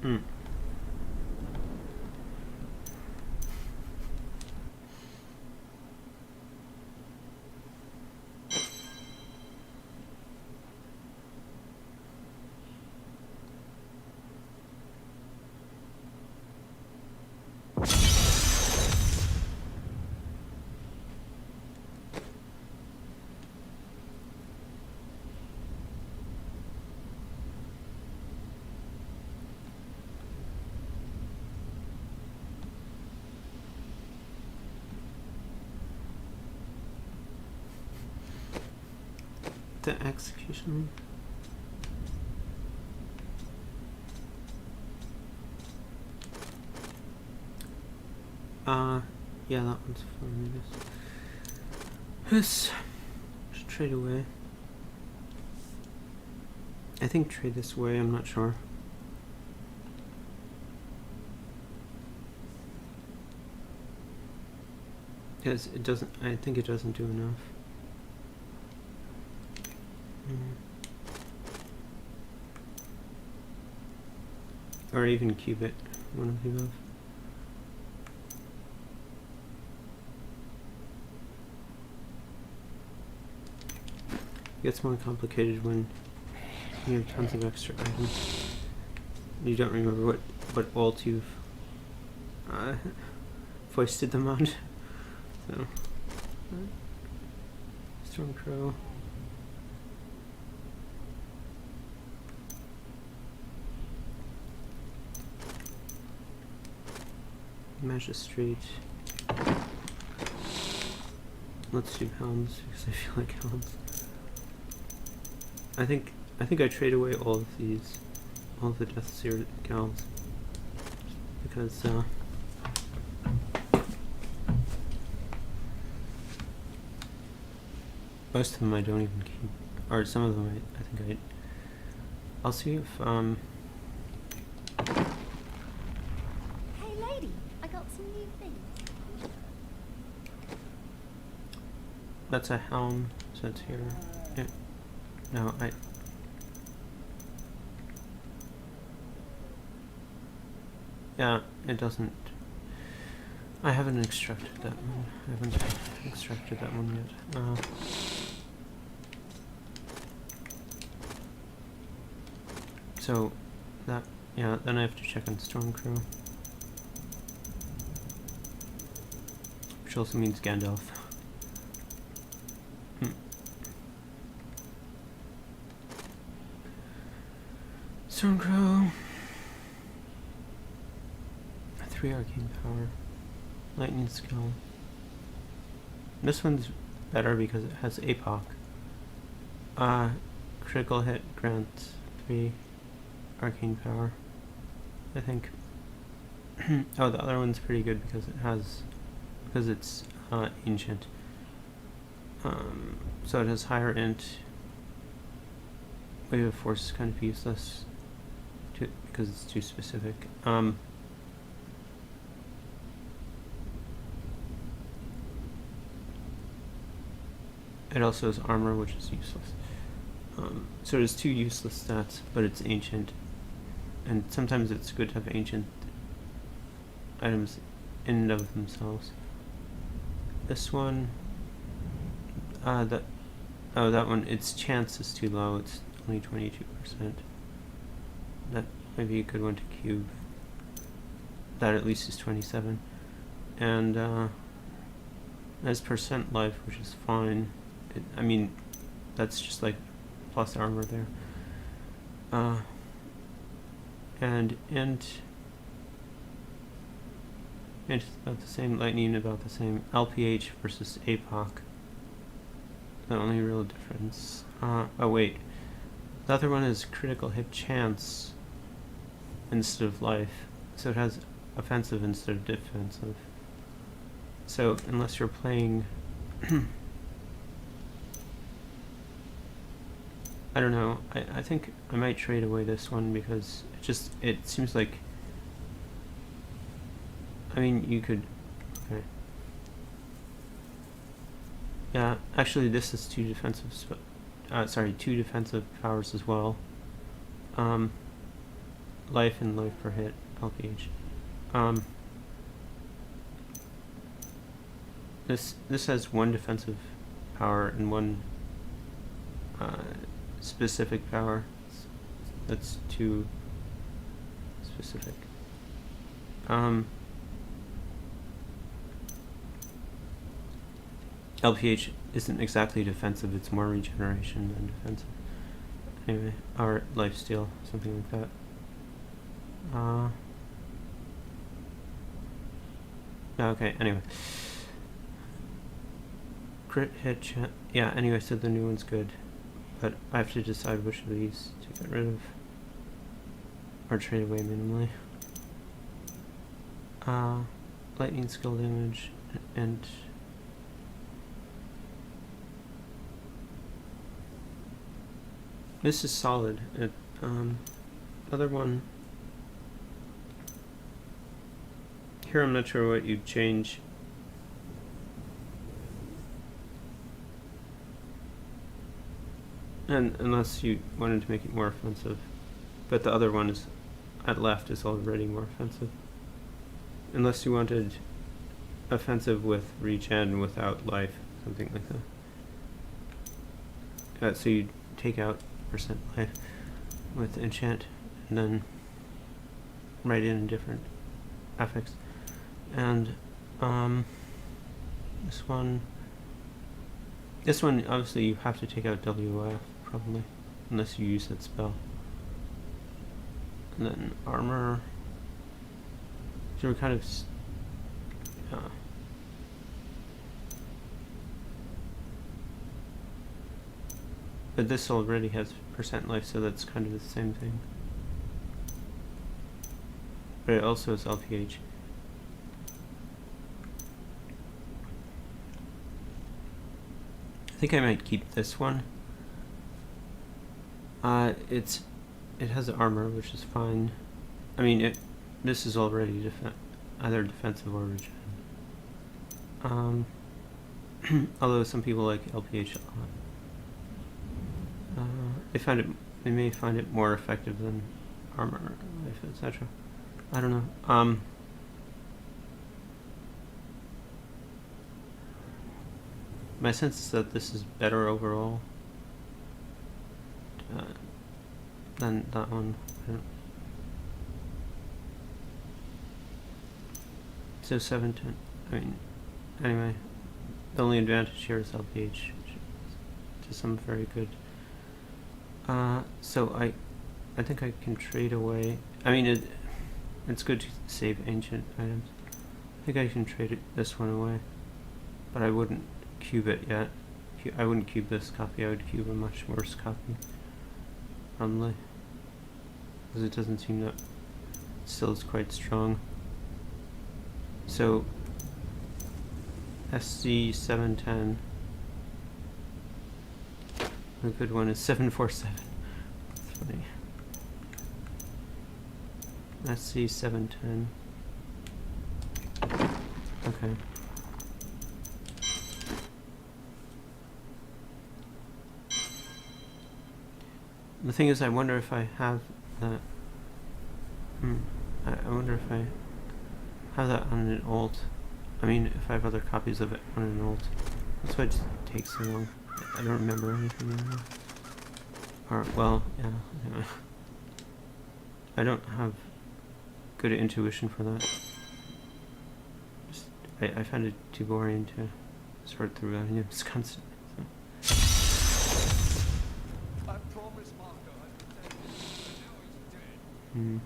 Hmm. The execution. Yeah, that one's for me. This should trade away. I think trade this way, I'm not sure. Because it doesn't, I think it doesn't do enough. Or even cube it, one of the above. It gets more complicated when you have tons of extra items. You don't remember what alt you've foisted them on. So, Stormcrow. Magistrate. Let's do hounds because I feel like hounds. I think I trade away all of these, all of the Death Seer gals, because most of them I don't even keep, or some of them I think I'll see if Hey lady, I got some new things. that's a helm, so it's here. Yeah. No, yeah, it doesn't. I haven't extracted that one. I haven't extracted that one yet. So that, yeah, then I have to check on Stormcrow, which also means Gandalf. Stormcrow. 3 arcane power. Lightning skill. This one's better because it has APOC. Critical hit grants 3 arcane power, I think. Oh, the other one's pretty good because it's ancient. So it has higher int. Wave of Force is kind of useless because it's too specific. It also has armor, which is useless. So there's 2 useless stats, but it's ancient. And sometimes it's good to have ancient items in and of themselves. This one, that one, its chance is too low, it's only 22%. That might be a good one to cube. That at least is 27. And has percent life, which is fine. I mean, that's just like plus armor there. And int is about the same, lightning about the same. LPH versus APOC. The only real difference. Oh wait, the other one is critical hit chance instead of life, so it has offensive instead of defensive. So unless you're playing I don't know, I think I might trade away this one because it seems like, I mean, you could, okay. Yeah, actually this is 2 defensive, 2 defensive powers as well. life and life per hit LPH. This has one defensive power and one specific power. That's too specific. LPH isn't exactly defensive, it's more regeneration than defensive. Anyway, or lifesteal, something like that. Okay, anyway. Crit hit yeah, anyway, so the new one's good. But I have to decide which of these to get rid of. Or trade away minimally. Lightning skill damage and this is solid. Other one here, I'm not sure what you'd change. And unless you wanted to make it more offensive, but the other one is at left is already more offensive. Unless you wanted offensive with regen without life, something like that. So you take out % life with enchant, and then write in different affix. And this one obviously you have to take out WF probably, unless you use that spell. And then armor. So we're kind of but this already has % life, so that's kind of the same thing. But it also has LPH. I think I might keep this one. It has armor, which is fine. I mean, this is already either defensive or regen. Although some people like LPH a lot. They may find it more effective than armor, life, etc. I don't know. My sense is that this is better overall than that one. So 710. I mean, anyway, the only advantage here is LPH, which is to some very good. So I think I can trade away. I mean, it's good to save ancient items. I think I can trade this one away, but I wouldn't cube it yet. I wouldn't cube this copy. I would cube a much worse copy, probably, because it doesn't seem that still is quite strong. So SC 710. A good one is 747. That's funny. SC 710. Okay. The thing is, I wonder if I have that. I wonder if I have that on an alt. I mean, if I have other copies of it on an alt. That's why it takes so long. I don't remember anything anymore. Or, well, yeah. Anyway. I don't have good intuition for that. I find it too boring to sort through items constantly. So. I promise, Marco, I protect you. Now he's dead.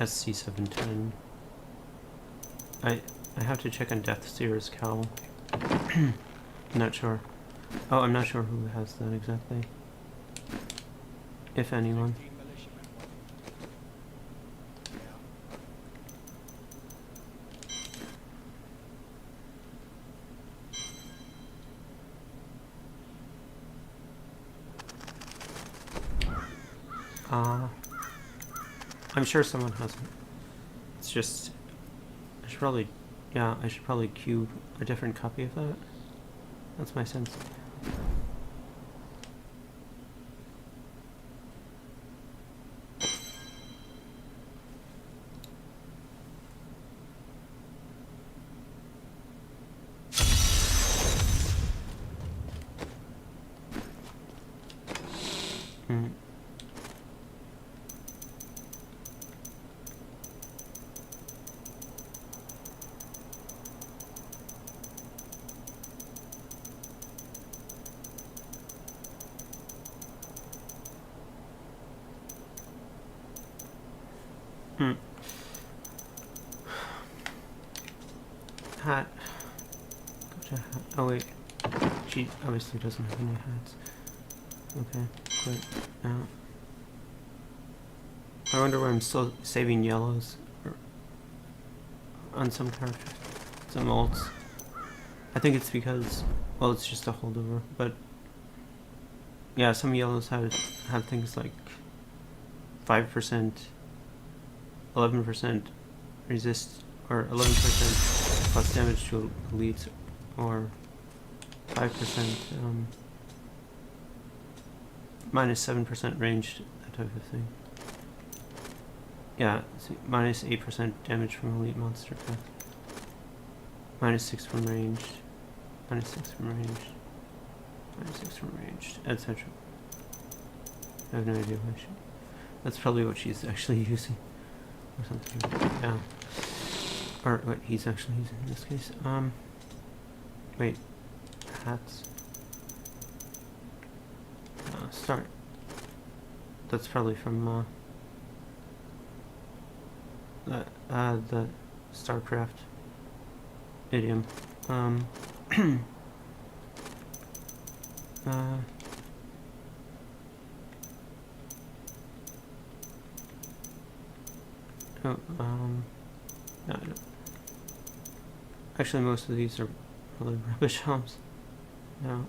SC710. I have to check on Deathseer's cowl. I'm not sure. Oh, I'm not sure who has that exactly. If anyone. I'm sure someone has it. it's just, I should probably cube a different copy of that. That's my sense. Hmm. Hmm. Hat. Gotcha hat. Oh wait. She obviously doesn't have any hats. Okay, great. Now, I wonder why I'm still saving yellows on some characters, some ults. I think it's because, well, it's just a holdover, but yeah, some yellows have things like 5%, 11% resist, or 11% plus damage to elites, or 5% minus 7% ranged, that type of thing. Yeah, minus 8% damage from elite monster attack. Minus 6 from ranged. Minus 6 from ranged. Minus 6 from ranged, etc. I have no idea why she... That's probably what she's actually using. Or something. Yeah. Or what he's actually using in this case. Wait. Hats. Start. That's probably from the StarCraft idiom. No, I don't. Actually, most of these are probably rubbish homes. No.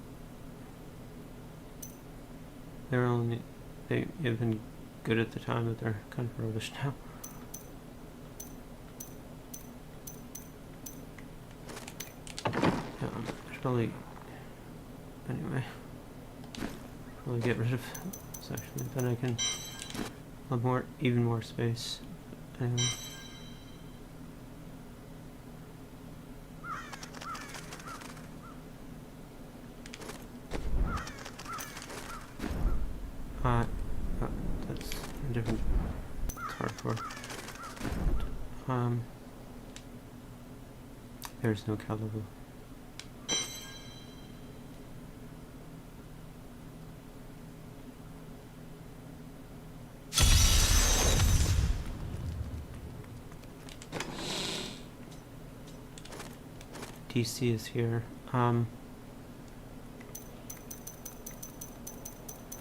They've been good at the time, but they're kind of rubbish now. Yeah, I should probably, anyway, probably get rid of this actually, then I can have even more space. Anyway. That's a different, it's hardcore. There's no caliber. DC is here. Oh,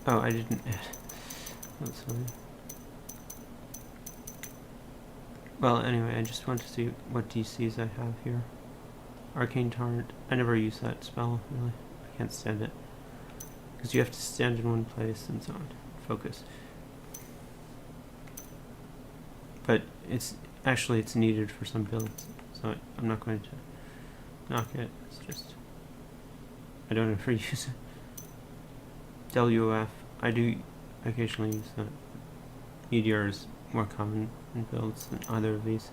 I didn't add. That's funny. Well, anyway, I just want to see what DCs I have here. Arcane Torrent. I never use that spell, really. I can't stand it. Because you have to stand in one place and so on. Focus. But it's needed for some builds. So I'm not going to knock it. It's just, I don't ever use it. WF. I do occasionally use that. Meteor is more common in builds than either of these.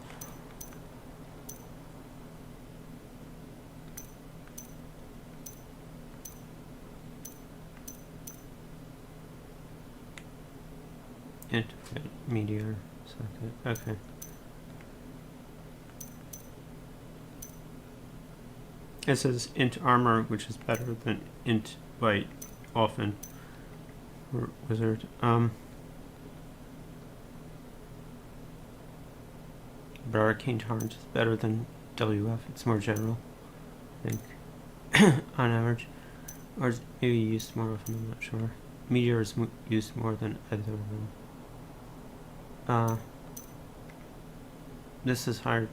Meteor. Okay. It says int armor, which is better than int bite often. Or wizard. But Arcane Torrent is better than WF. It's more general, I think, on average. Or maybe used more often, I'm not sure. Meteor is used more than either of them. This is higher,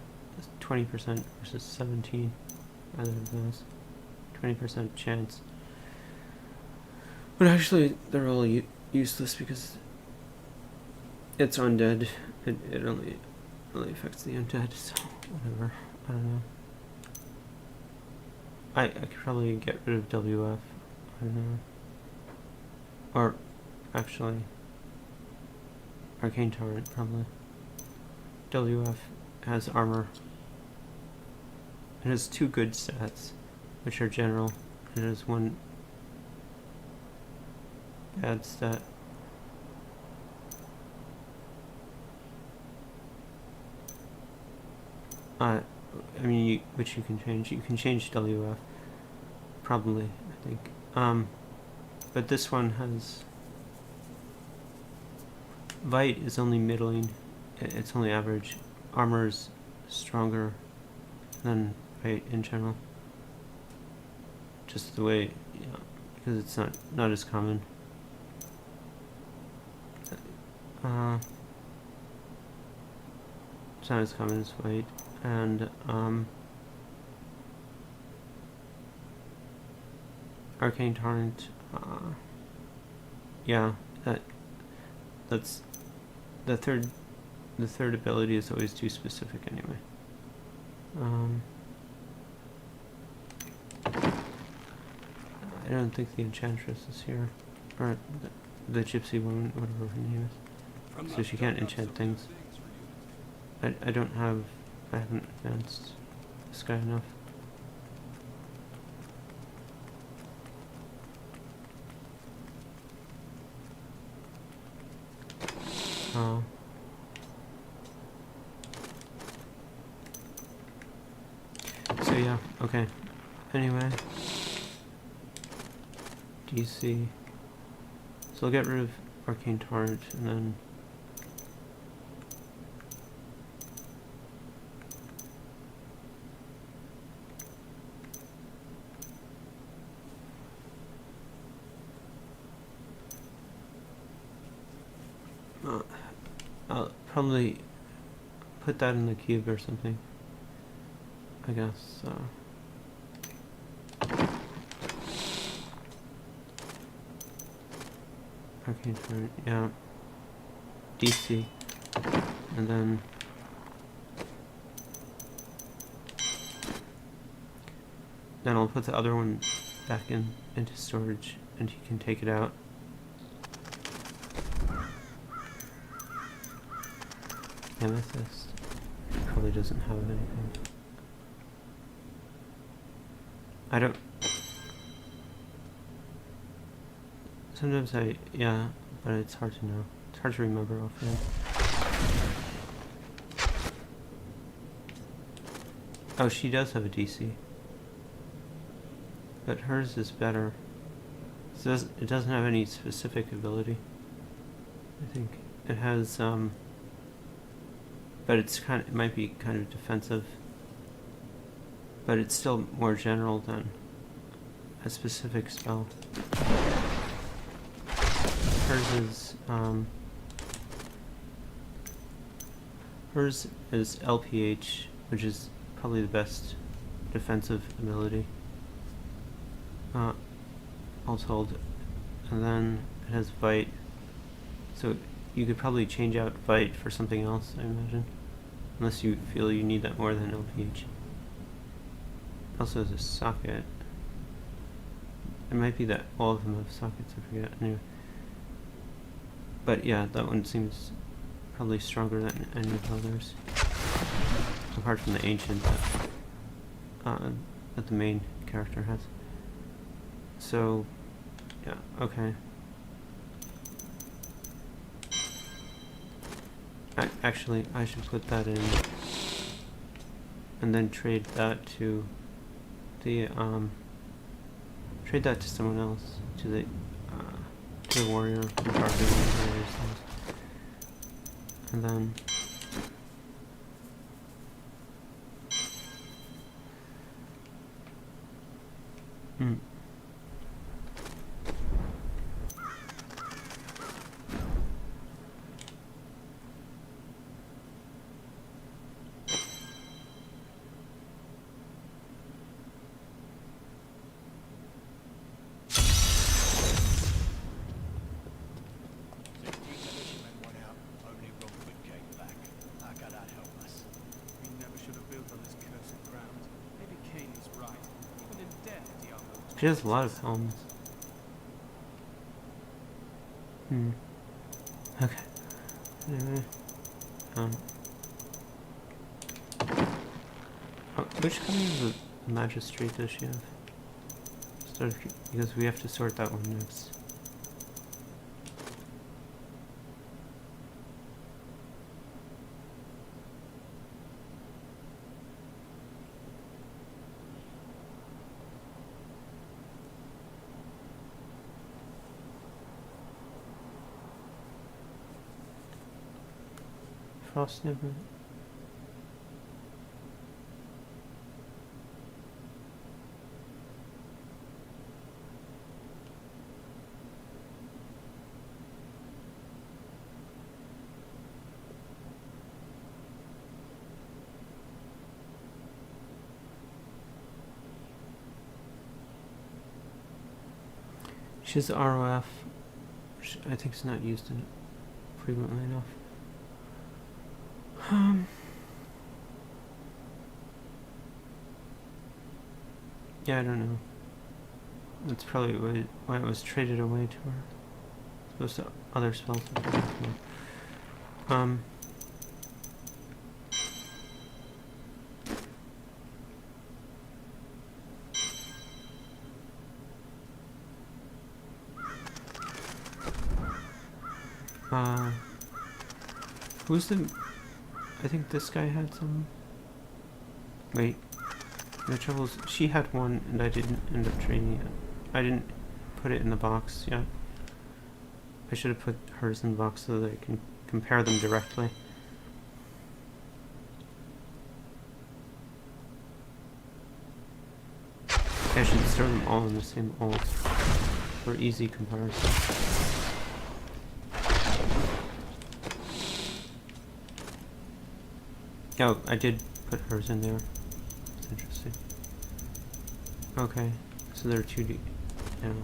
20% versus 17. Either of those. 20% chance. But actually, they're all useless because it's undead. It only really affects the undead, so whatever. I don't know. I could probably get rid of WF. I don't know. Or, actually, Arcane Torrent, probably. WF has armor. It has 2 good stats, which are general. It has 1 bad stat. I mean, which you can change. You can change WF, probably, I think. But this one has... Vite is only middling. It's only average. Armor is stronger than Vite in general. Just the way, because it's not as common. It's not as common as Vite. And Arcane Torrent, yeah, that's the third ability is always too specific anyway. I don't think the Enchantress is here, or the Gypsy woman, whatever her name is. So she can't enchant things. I haven't advanced this guy enough. Oh. So yeah, okay. Anyway. DC. So I'll get rid of Arcane Torrent and then I'll probably put that in the cube or something, I guess. Arcane Torrent, yeah. DC. And then I'll put the other one back into storage and you can take it out. Amethyst probably doesn't have anything. I don't... Sometimes yeah, but it's hard to know. It's hard to remember offhand. Oh, she does have a DC. But hers is better. It doesn't have any specific ability. I think it has, but it might be kind of defensive. But it's still more general than a specific spell. Hers is LPH, which is probably the best defensive ability. All told. And then it has Vite. So you could probably change out Vite for something else, I imagine. Unless you feel you need that more than LPH. Also has a socket. It might be that all of them have sockets, I forget. Anyway. But yeah, that one seems probably stronger than any of the others. Apart from the ancient that the main character has. So, yeah, okay. Actually, I should put that in and then trade that to the trade that to someone else, to the warrior from Target, and then She has a lot of helmets. Okay. Anyway. Which kind of magistrate does she have? Because we have to sort that one next. Frost never. She has ROF, which I think is not used in frequently enough. Yeah, I don't know. That's probably why it was traded away to her. As opposed to other spells. Who's the... I think this guy had some... Wait. The trouble is, she had one and I didn't end up trading it. I didn't put it in the box yet. I should have put hers in the box so that I can compare them directly. I should store them all in the same alt for easy comparison. Oh, I did put hers in there. That's interesting. Okay, so they're 2D now.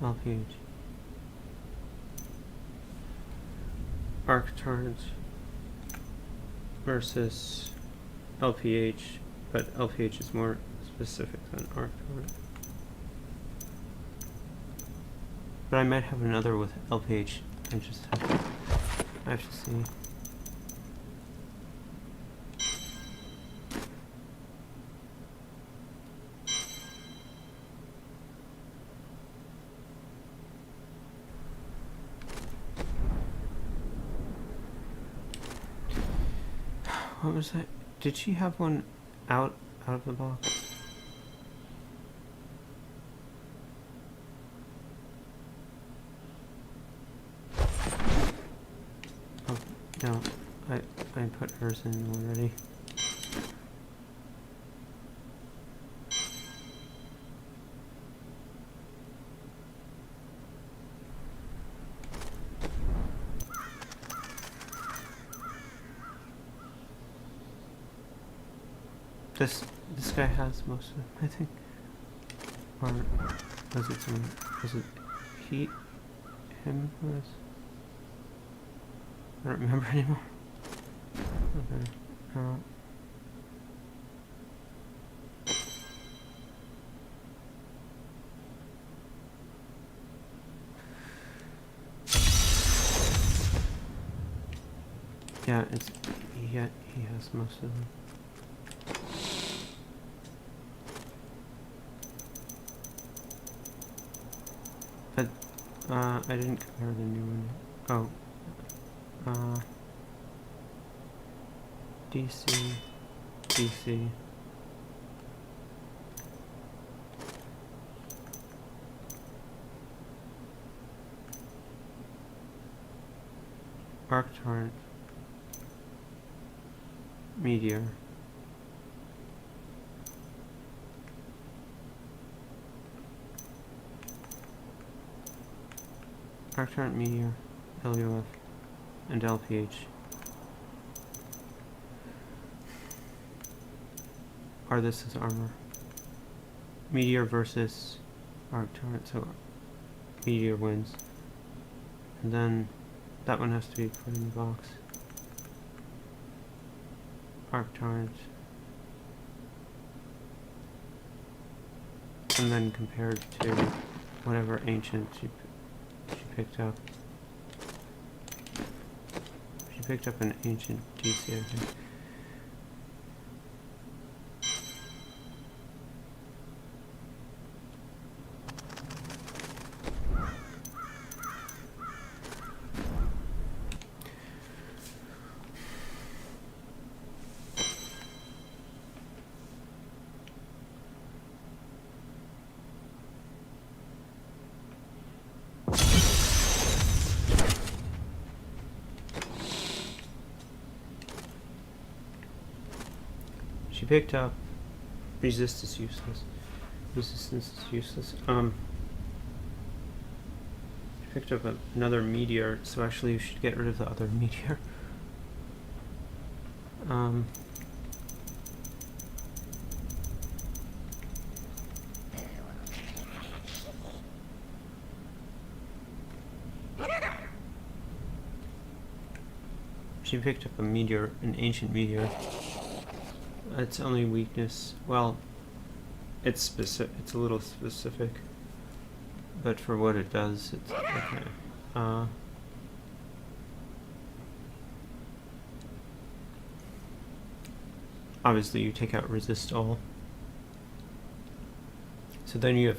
LPH. Arcturus versus LPH, but LPH is more specific than Arcturus. But I might have another with LPH. I have to see. What was that? Did she have one out of the box? Oh no, I put hers in already. This guy has most of them, I think. Or was it someone? Was it him who was? I don't remember anymore. Okay. Yeah, he has most of them. But I didn't compare the new one. Oh. DC. Arcturus. Meteor. Arcturus, Meteor, LUF, and LPH. This is armor. Meteor versus Arcturus, so Meteor wins. And then that one has to be put in the box. arctorrent, and then compared to whatever ancient she picked up. She picked up an ancient DC, I think. She picked up resistance is useless. Resistance is useless. She picked up another meteor, so actually you should get rid of the other meteor. She picked up a meteor, an ancient meteor. Its only weakness, well, it's specific. It's a little specific, but for what it does, it's okay. Obviously, you take out resist all, so then you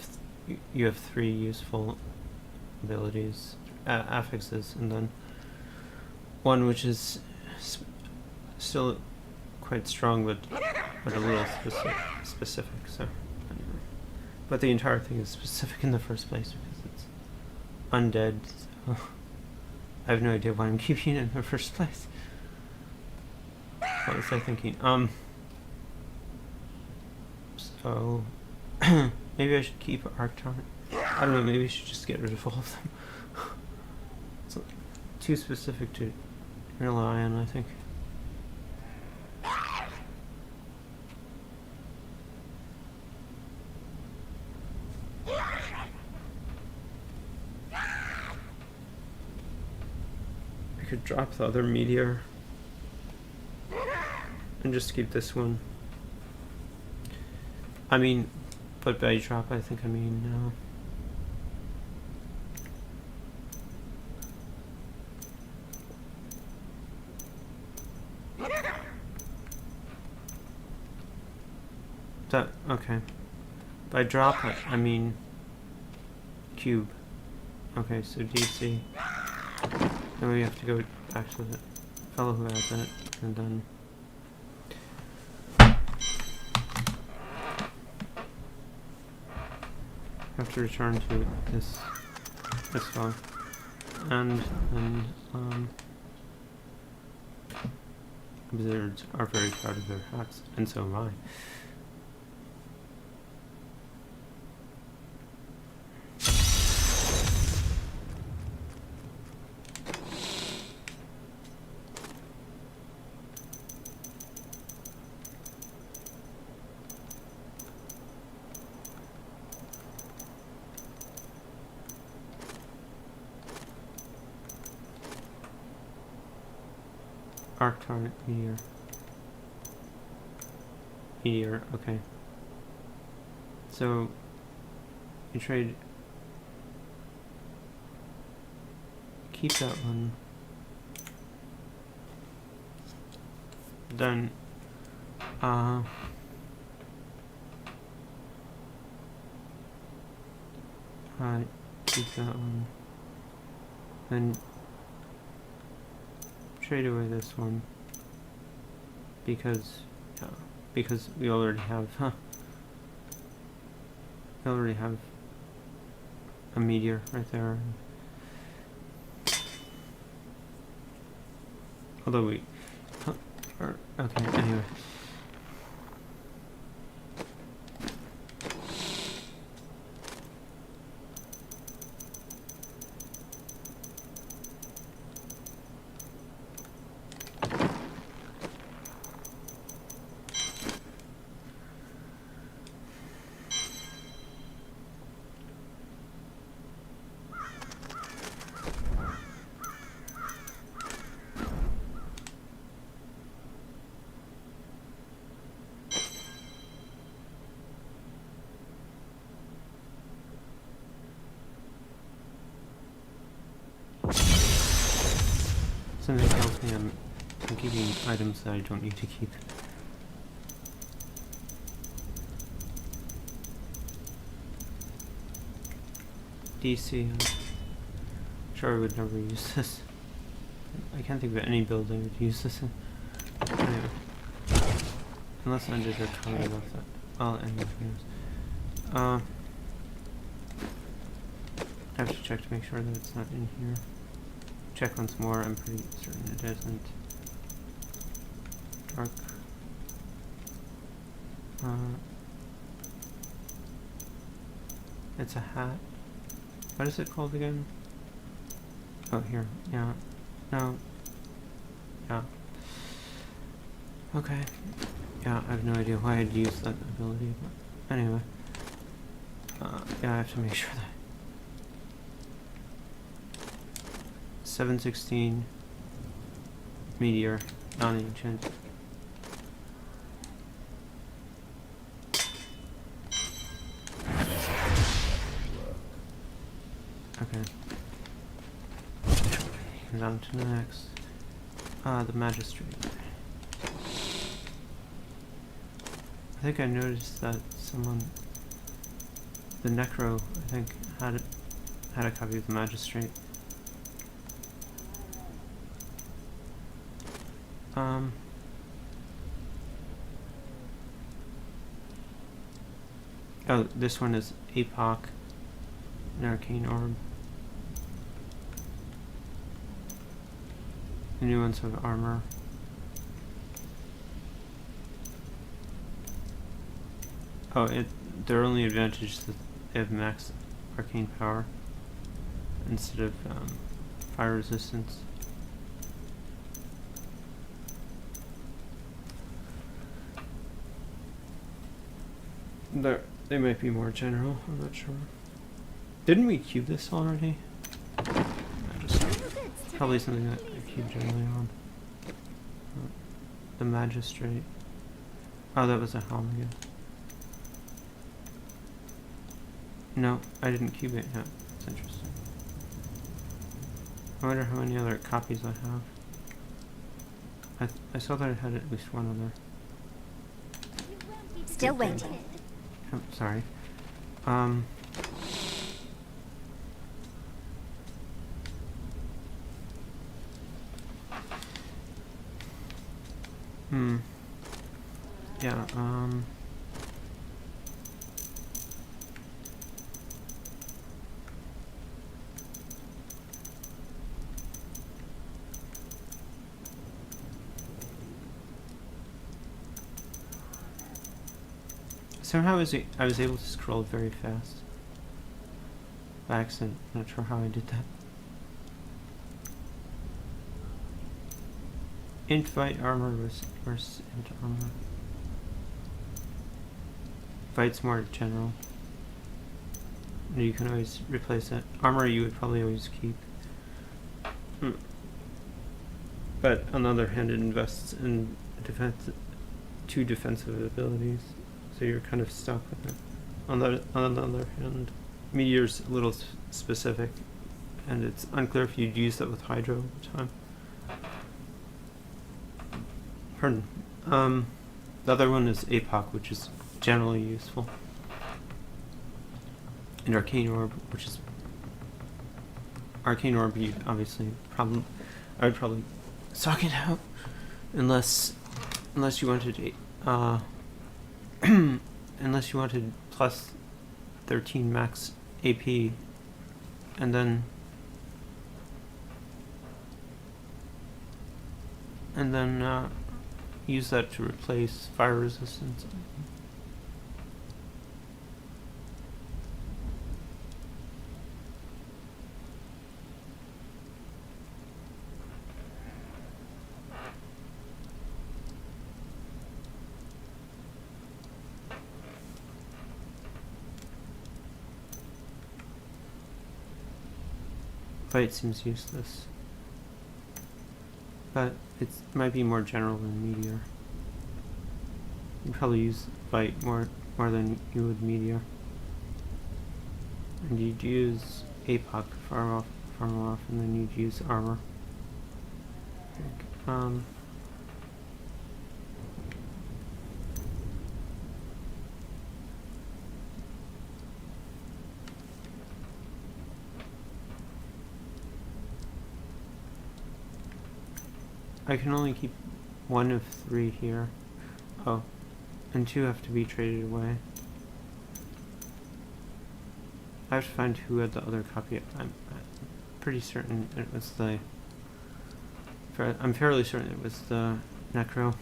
have 3 useful abilities, affixes, and then one which is still quite strong, but a little specific. So, anyway. But the entire thing is specific in the first place because it's undead. So I have no idea why I'm keeping it in the first place. What was I thinking? So maybe I should keep arctorrent. I don't know. Maybe I should just get rid of all of them. It's too specific to rely on, I think. I could drop the other meteor and just keep this one. I mean, but by drop, I think I mean no. That, okay. By drop, I mean cube. Okay, so DC. Then we have to go back to the fellow who had that, and then have to return to this fellow. And then wizards are very proud of their hats, and so am I. Arctorrent meteor, okay. So you trade, keep that one, then keep that one, then trade away this one because we already have we already have a meteor right there. Although we okay, anyway. Something tells me I'm keeping items that I don't need to keep. DC, I'm sure I would never use this. I can't think of any build I would use this in. Anyway. Unless I did a comment about that. Well, anyways. I have to check to make sure that it's not in here. Check once more, I'm pretty certain it isn't. Dark. It's a hat. What is it called again? Oh, here. Yeah. No. Yeah. Okay. Yeah, I have no idea why I'd use that ability, but anyway. Yeah, I have to make sure that 716 Meteor, non-ancient. Okay. And on to the next. The Magistrate. I think I noticed that someone, the Necro, I think, had a copy of the Magistrate. Oh, this one is APOC, an Arcane Orb. The new ones have armor. Oh, their only advantage is that they have max arcane power instead of fire resistance. They might be more general, I'm not sure. Didn't we cube this already? Probably something that I cube generally on. The Magistrate. Oh, that was a helm again. No, I didn't cube it yet. That's interesting. I wonder how many other copies I have. I saw that I had at least one other. Still waiting. Oh, sorry. Yeah, somehow I was able to scroll very fast. By accident, not sure how I did that. Int fight armor versus int armor. Fight's more general. And you can always replace it. Armor you would probably always keep. But on the other hand, it invests in two defensive abilities, so you're kind of stuck with it. On the other hand, Meteor's a little specific, and it's unclear if you'd use that with Hydro over time. Pardon. The other one is APOC, which is generally useful. And Arcane Orb, which is Arcane Orb, you obviously I would probably suck it out unless you wanted unless you wanted plus 13 max AP, and then use that to replace fire resistance. Fight seems useless, but it might be more general than Meteor. You'd probably use Fight more than you would Meteor, and you'd use APOC armor off, and then you'd use armor. I can only keep 1 of 3 here. Oh, and 2 have to be traded away. I have to find who had the other copy. I'm pretty certain it was the... I'm fairly certain it was the Necro.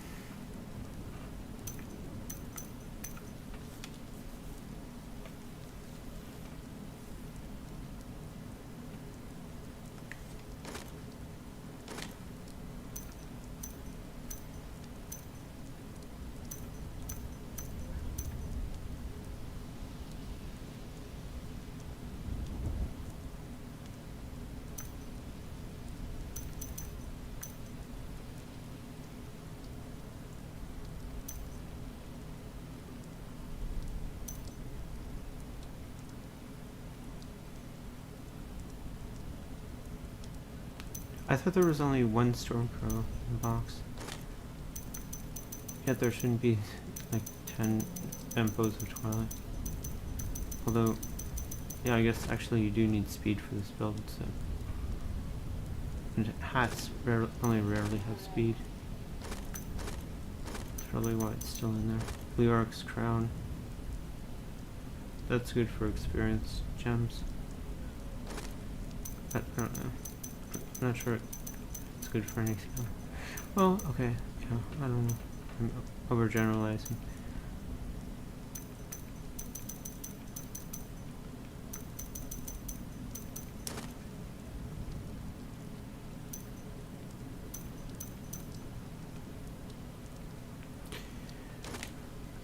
I thought there was only 1 Stormcrow in the box. Yet there shouldn't be like 10 Empos of Twilight. Although, yeah, I guess actually you do need speed for this build, so. And hats only rarely have speed. That's probably why it's still in there. Blue Ark's Crown. That's good for experience gems. I don't know. I'm not sure it's good for any skill. Well, okay, yeah, I don't know. I'm overgeneralizing.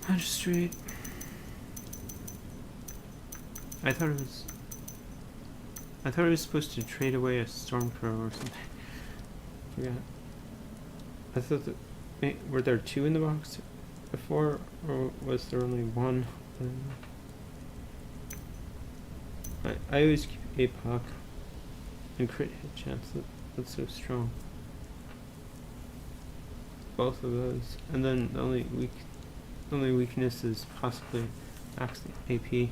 Magistrate. I thought it was supposed to trade away a Stormcrow or something. Forgot. I thought that... were there 2 in the box before, or was there only 1? I always keep APOC and crit hit chance. That's so strong. Both of those. And then the only weakness is possibly max AP.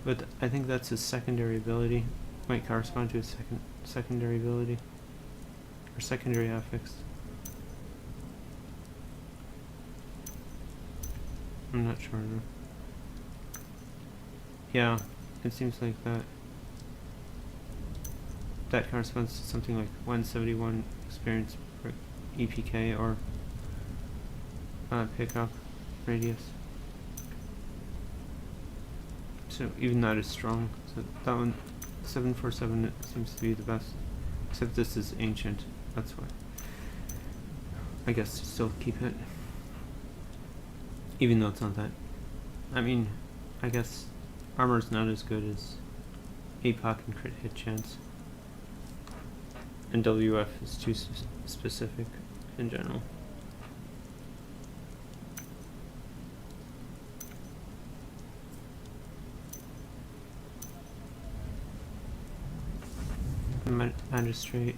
But I think that's his secondary ability. Might correspond to his secondary ability. Or secondary affix. I'm not sure. Yeah, it seems like that corresponds to something like 171 experience per EPK or pickup radius. So even that is strong. So that one, 747 seems to be the best. Except this is ancient. That's why. I guess still keep it. Even though it's not that. I mean, I guess armor's not as good as APOC and crit hit chance. And WF is too specific in general. Magistrate,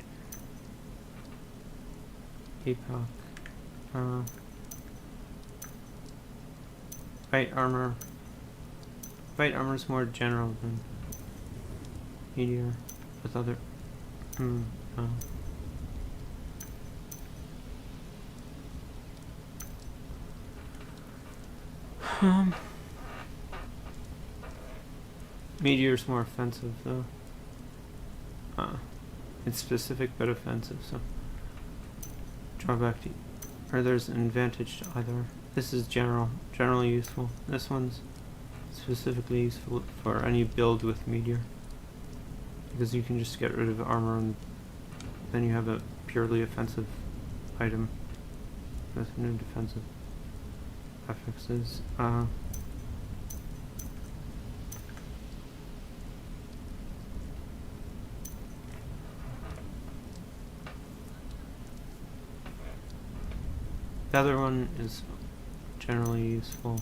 APOC, fight armor. Fight armor is more general than meteor with other. Meteor's more offensive though. It's specific but offensive, so drawback to, or there's an advantage to either. This is generally useful. This one's specifically useful for any build with meteor, because you can just get rid of armor and then you have a purely offensive item with no defensive affixes. The other one is generally useful.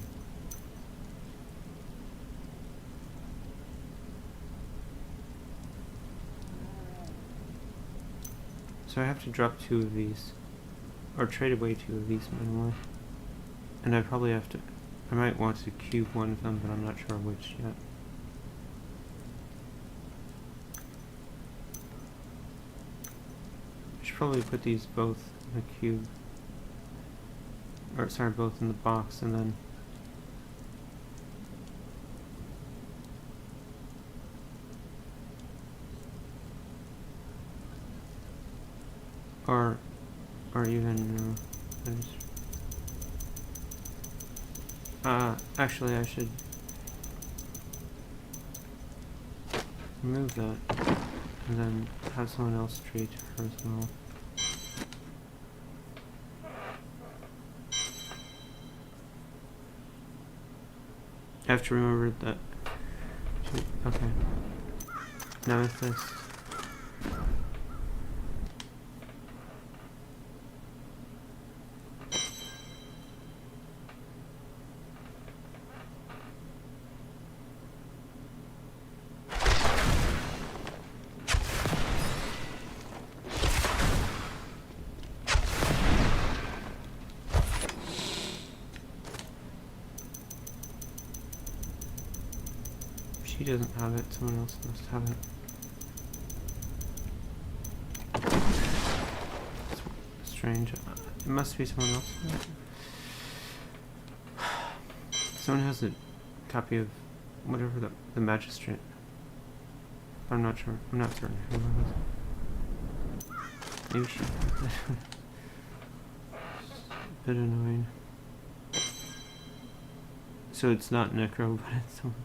So I have to drop 2 of these, or trade away 2 of these minimally. And I probably have to, I might want to cube one of them, but I'm not sure which yet. I should probably put these both in the cube, or sorry, both in the box, and then or even actually I should remove that and then have someone else trade her as well. I have to remember that. Okay. Now with this. She doesn't have it, someone else must have it. It's strange. It must be someone else. Someone has a copy of whatever the magistrate. But I'm not sure. I'm not certain who it was. Maybe she has it. A bit annoying. So it's not Necro, but it's someone.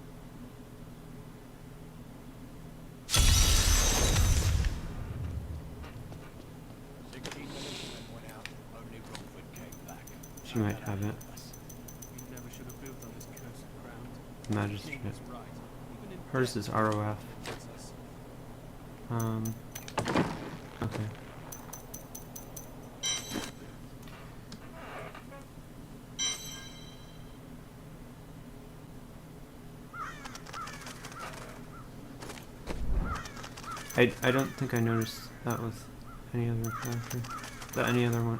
She might have it. Magistrate. Hers is ROF. Okay. I don't think I noticed that with any other character. Any other one.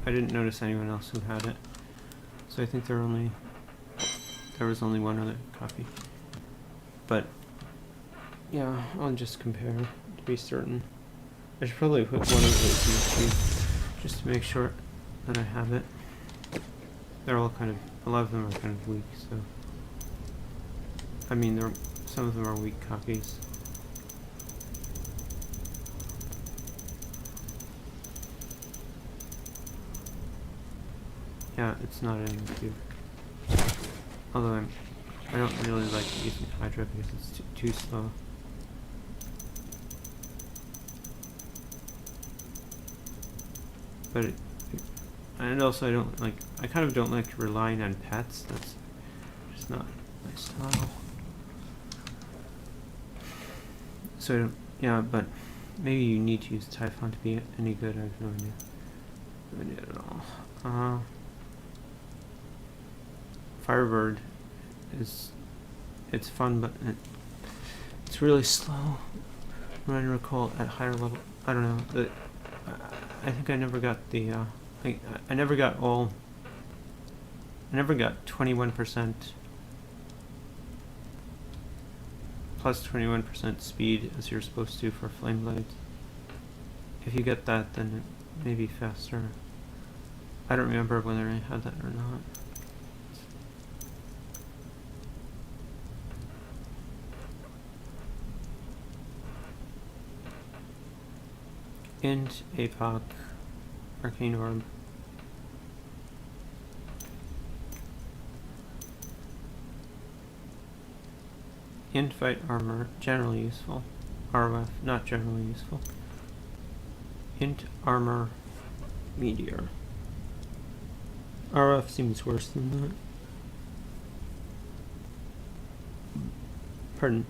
I didn't notice anyone else who had it. So I think there was only one other copy. But yeah, I'll just compare to be certain. I should probably put one of those in the queue just to make sure that I have it. They're all kind of, a lot of them are kind of weak, so I mean some of them are weak copies. Yeah, it's not in the queue. Although I don't really like using Hydra because it's too slow. But and also I kind of don't like relying on pets. That's just not my style. So yeah, but maybe you need to use Typhon to be any good. I have no idea. No idea at all. Firebird it's fun, but it's really slow. When I recall at higher level, I don't know. I think I never got the. I never got 21% plus 21% speed as you're supposed to for flame blades. If you get that, then it may be faster. I don't remember whether I had that or not. Int APOC Arcane Orb. Int Fight Armor, generally useful. ROF, not generally useful. Int Armor Meteor. ROF seems worse than that. Pardon.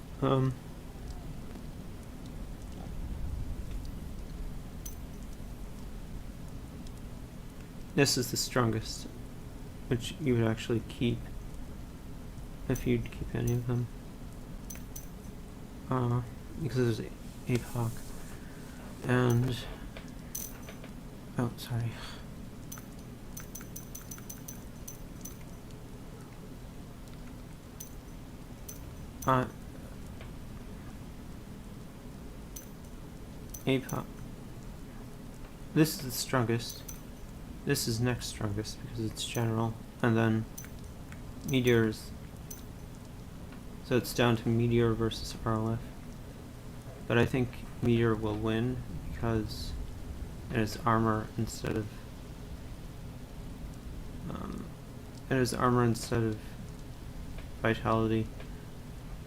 This is the strongest, which you would actually keep if you'd keep any of them. Because there's APOC. And oh, sorry. APOP. This is the strongest. This is next strongest because it's general, and then Meteor's. So it's down to Meteor versus RLF. But I think Meteor will win because it has armor instead of vitality,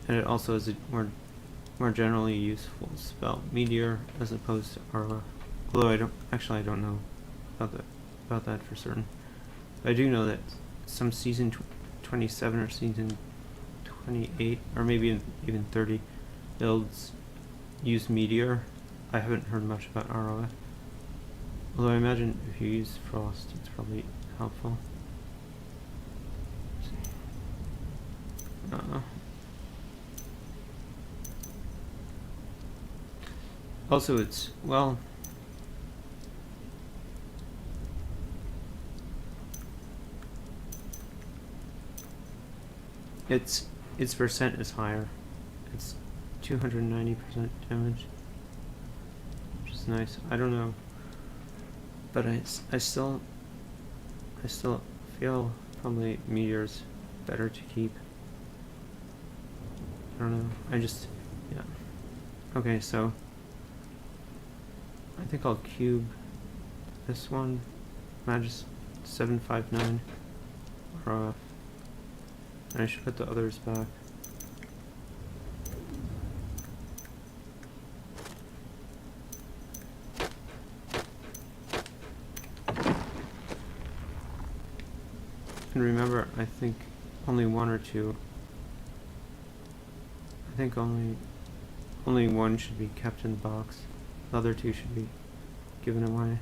and it also has a more generally useful spell, Meteor, as opposed to RLF. Although I don't know about that for certain. But I do know that some season 27 or season 28 or maybe even 30 builds use Meteor. I haven't heard much about RLF. Although I imagine if you use Frost, it's probably helpful. Also, it's, well, its percent is higher. It's 290% damage, which is nice. I don't know, but I still feel probably Meteor's better to keep. I don't know. Yeah. Okay, so I think I'll cube this one. Magis 759 RF. And I should put the others back. And remember, I think only one or two. I think only one should be kept in the box. The other two should be given away.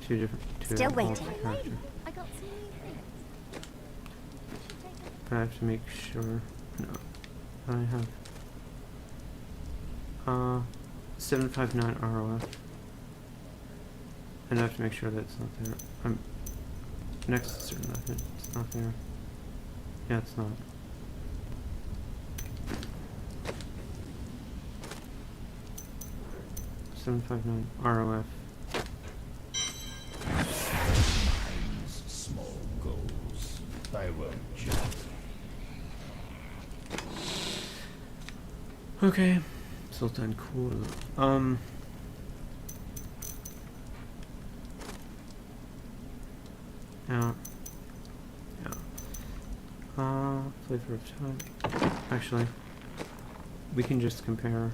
Two different. Still waiting. Character. I got some new things. But I have to make sure. No, I have 759 ROF, and I have to make sure that it's not there. I'm next to certain that it's not there. Yeah, it's not. ROF. Small goals. I won't judge. Okay, Sultan cool. Yeah. Flavor of time. Actually, we can just compare.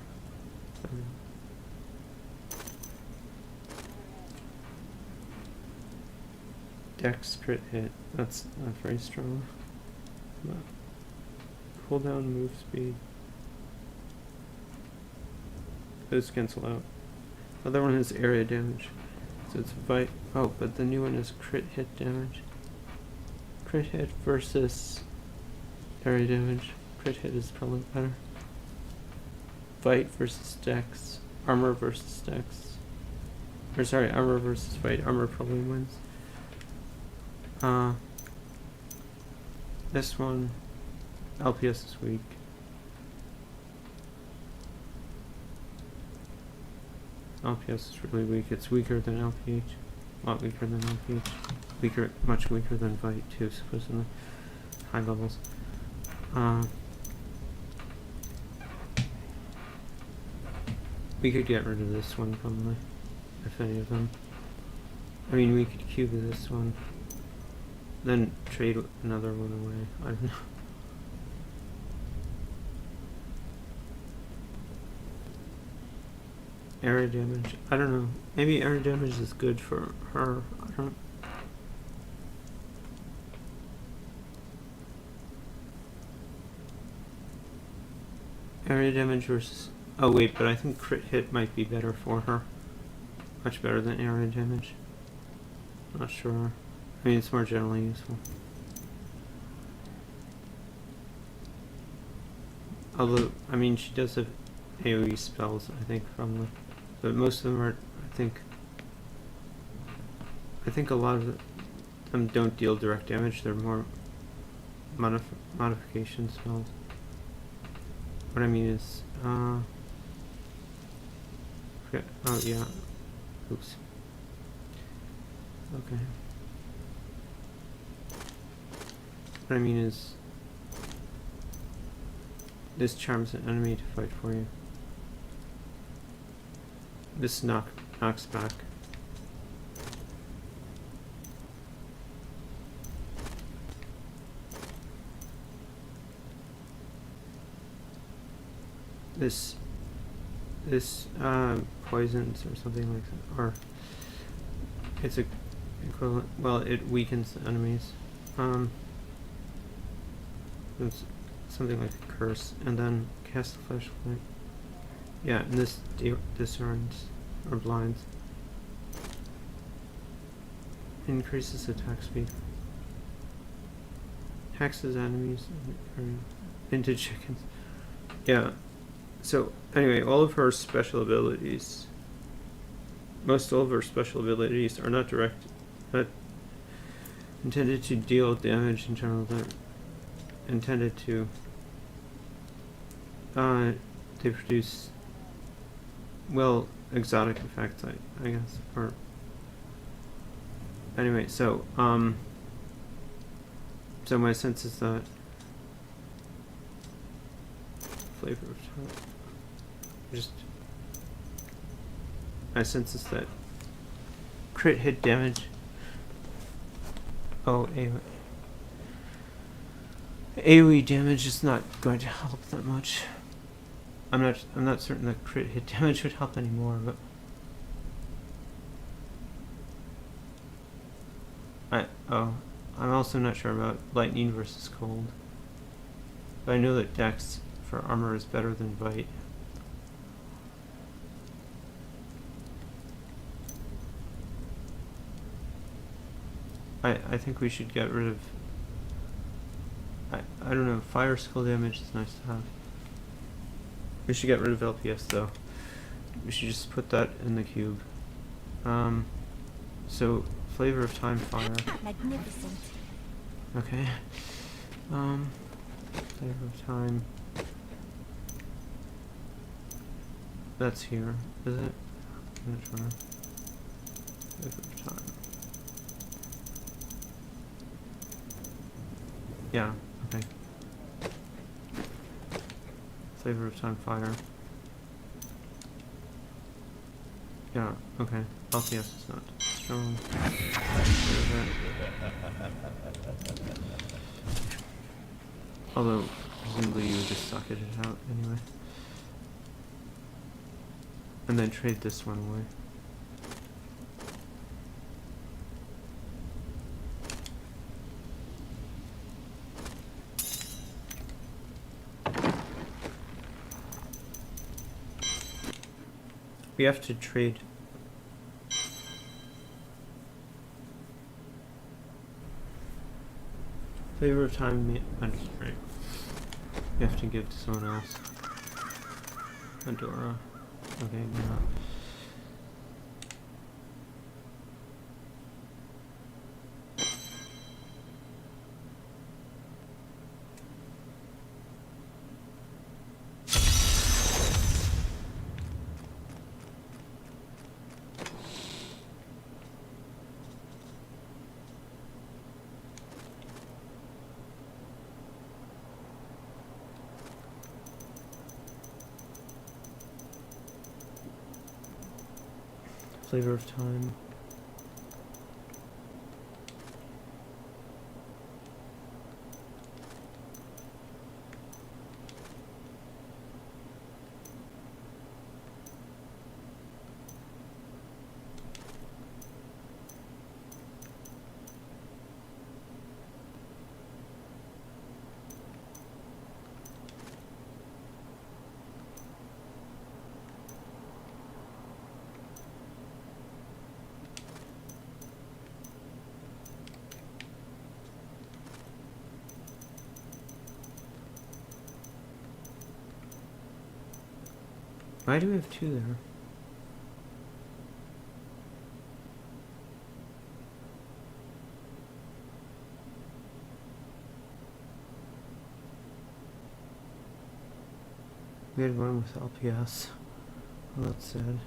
Dex crit hit. That's not very strong. Cooldown, move speed. Those cancel out. Other one has area damage. So it's bite. Oh, but the new one is crit hit damage. Crit hit versus area damage. Crit hit is probably better. Fight versus dex. Armor versus dex. Or sorry, armor versus fight. Armor probably wins. This one, LPS is weak. LPS is really weak. It's weaker than LPH. A lot weaker than LPH. Much weaker than Vite too, supposedly. High levels. We could get rid of this one probably, if any of them. I mean, we could cube this one. Then trade another one away. I don't know. Area damage. I don't know. Maybe area damage is good for her. I don't. Area damage versus. Oh wait, but I think crit hit might be better for her. Much better than area damage. Not sure. I mean, it's more generally useful. Although, I mean, she does have AoE spells, I think, from the, but most of them are, I think a lot of them don't deal direct damage. They're more modification spells. What I mean is, oh yeah, oops. Okay. What I mean is, this charms an enemy to fight for you. This knocks back. This poisons or something like that, or it's a equivalent. Well, it weakens the enemies. It's something like a curse, and then cast the flashlight. Yeah, and this discerns or blinds. Increases attack speed. Hexes enemies into chickens. Yeah. So anyway, all of her special abilities, most all of her special abilities are not intended to deal damage in general. They're intended to, they produce, well, exotic effects, I guess, or, anyway, so my sense is that flavor of time, my sense is that crit hit damage, AoE damage is not going to help that much. I'm not certain that crit hit damage would help anymore, but I'm also not sure about lightning versus cold. But I know that Dex for armor is better than Bite. I think we should get rid of, I don't know, fire skill damage is nice to have. We should get rid of LPS though. We should just put that in the cube. So flavor of time fire. Magnificent. Okay. Flavor of time. That's here, is it? I'm not sure. Flavor of time. Yeah, okay. Flavor of time fire. Yeah, okay. LPS is not strong. Although, presumably you would just socket it out anyway. And then trade this one away. We have to trade. Flavor of time, right. You have to give to someone else. Adora. Okay, no. Flavor of time. Why do we have two there? We had one with LPS. Well, that's sad.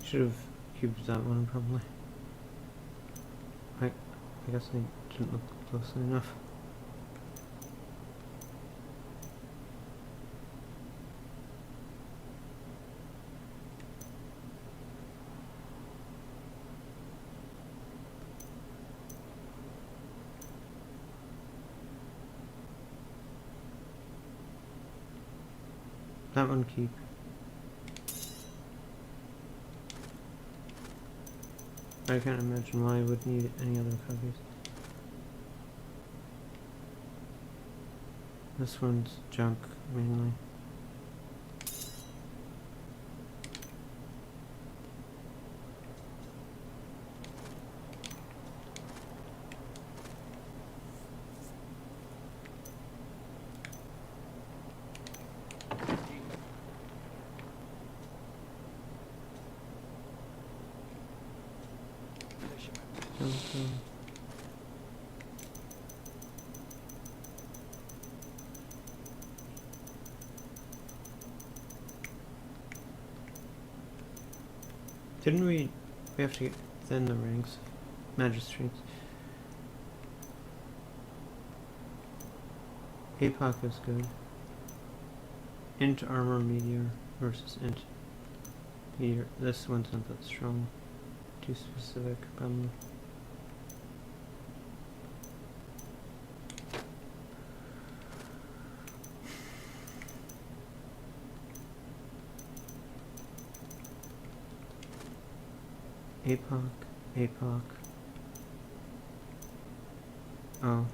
Should have cubed that one probably. I guess I didn't look closely enough. That one keep. I can't imagine why I would need any other copies. This one's junk, mainly. Didn't we have to get thin the ranks? Magistrates. APOC is good. Int armor meteor versus int meteor. This one's not that strong. Too specific, probably. APOC. Oh,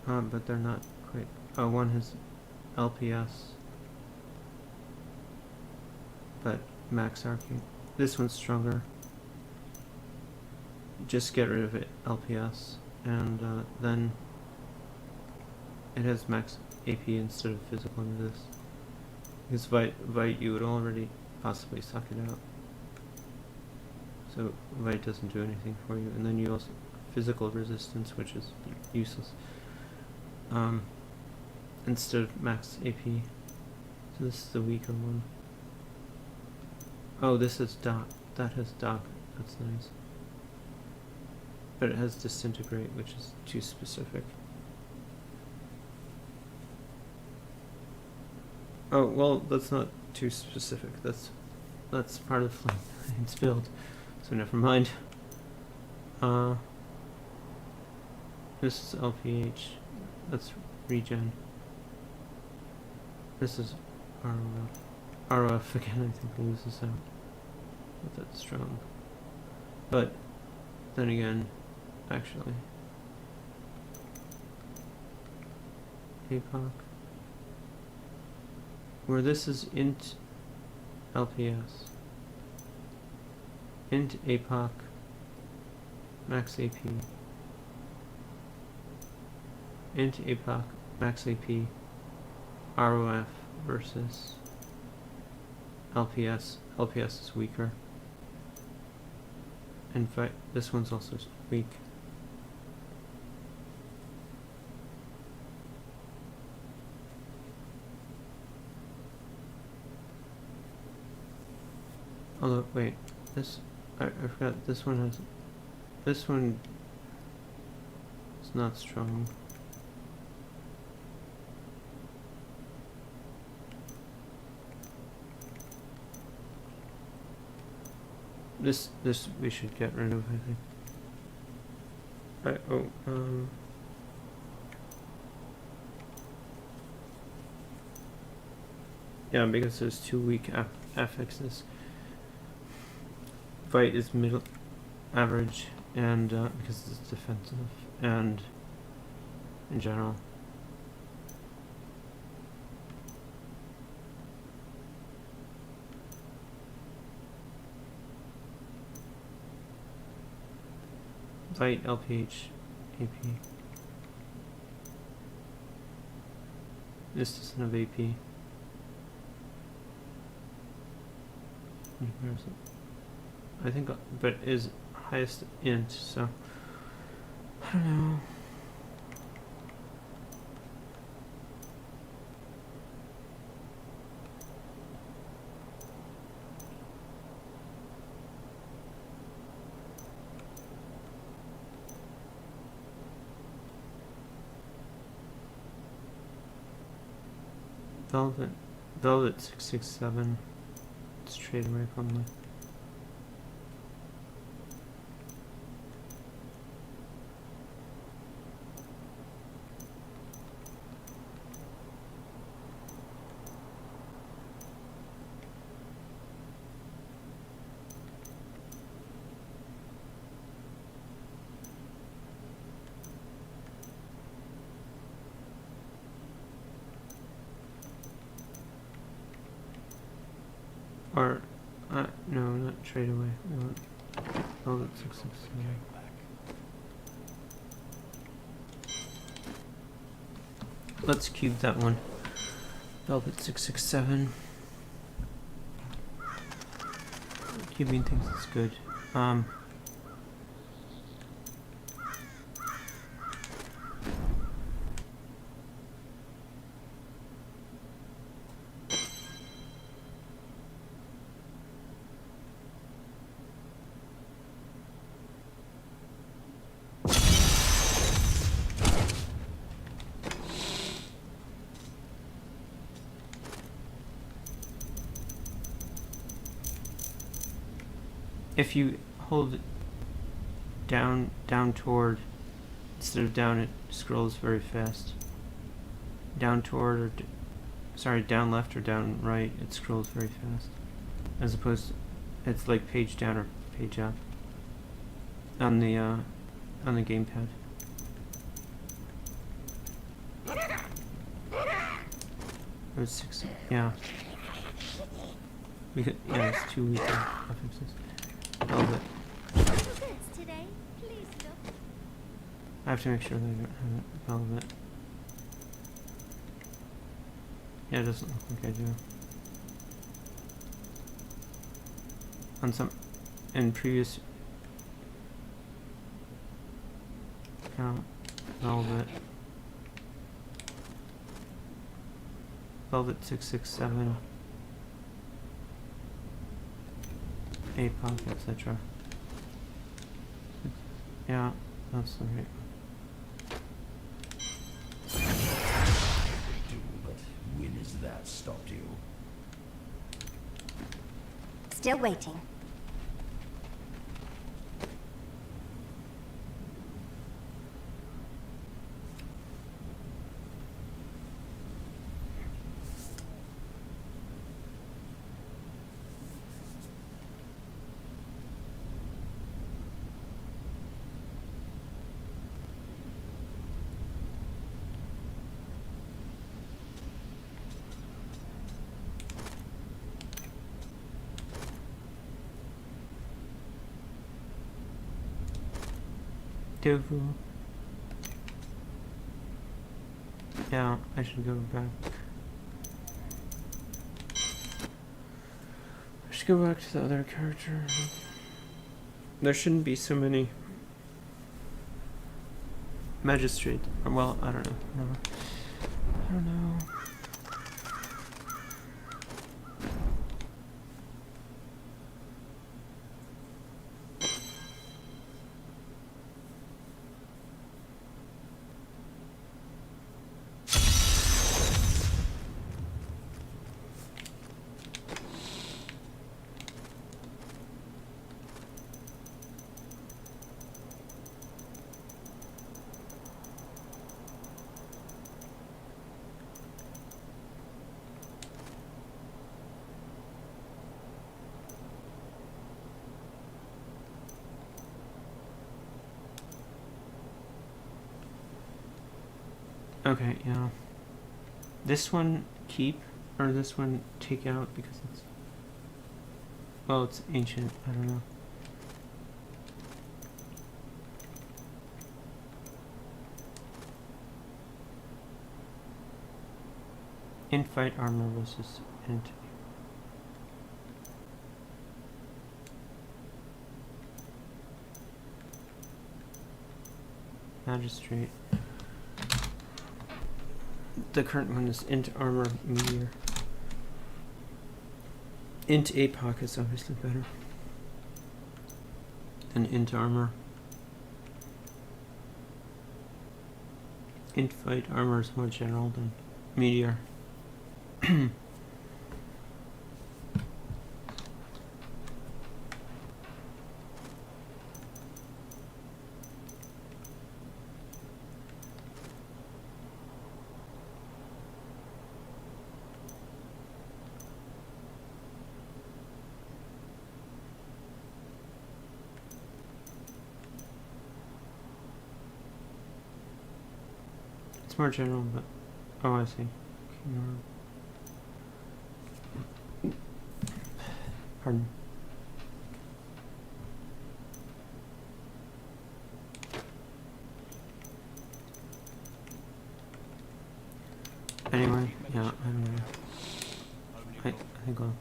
but they're not quite. Oh, one has LPS, but max RQ. This one's stronger. Just get rid of it, LPS, and then it has max AP instead of physical under this. Because Vite, you would already possibly suck it out. So Vite doesn't do anything for you, and then you also physical resistance, which is useless. Instead of max AP. So this is the weaker one. Oh, this is dock. That has dock. That's nice. But it has disintegrate, which is too specific. Oh well, that's not too specific. That's part of Flame's build. So never mind. This is LPH. That's regen. This is ROF. ROF again, I think loses out. Not that strong. But then again, actually. APOC. Where this is int LPS. Int APOC max AP. Int APOC max AP ROF versus LPS. LPS is weaker. In fact, this one's also weak. Although, wait, I forgot, this one is not strong. This we should get rid of, I think. Yeah, because there's two weak affixes. Vite is middle average, and because it's defensive, and in general. Vite, LPH, AP. This doesn't have AP. Where is it? I think, but is highest int, so I don't know. Velvet 667. Straight away from the. Or, no, not trade away. We want Velvet 667. Let's cube that one. Velvet 667. Cubing thinks it's good. If you hold it down toward, instead of down, it scrolls very fast. Down toward, or sorry, down left or down right, it scrolls very fast. As opposed to, it's like page down or page up on the gamepad. It was 6, yeah. We could, yeah, it's 2 weeks references. Velvet. Goods today. Please look. I have to make sure they don't have it. Velvet. Yeah, it doesn't look like I do. On some, in previous, Velvet. Velvet 667. APOC, etc. Yeah, that's the right. But when has that stopped you? Still waiting. Diablo. Yeah, I should go back. I should go back to the other character. There shouldn't be so many magistrate. Or, well, I don't know. Never. I don't know. Okay, yeah. This one keep, or this one take out because it's, well, it's ancient, I don't know. In-fight armor versus int. Magistrate. The current one is int armor meteor. Int APOC is obviously better than int armor. Int fight armor is more general than meteor. It's more general, but oh, I see. Pardon. Anyway, yeah, I don't know. I think I'll.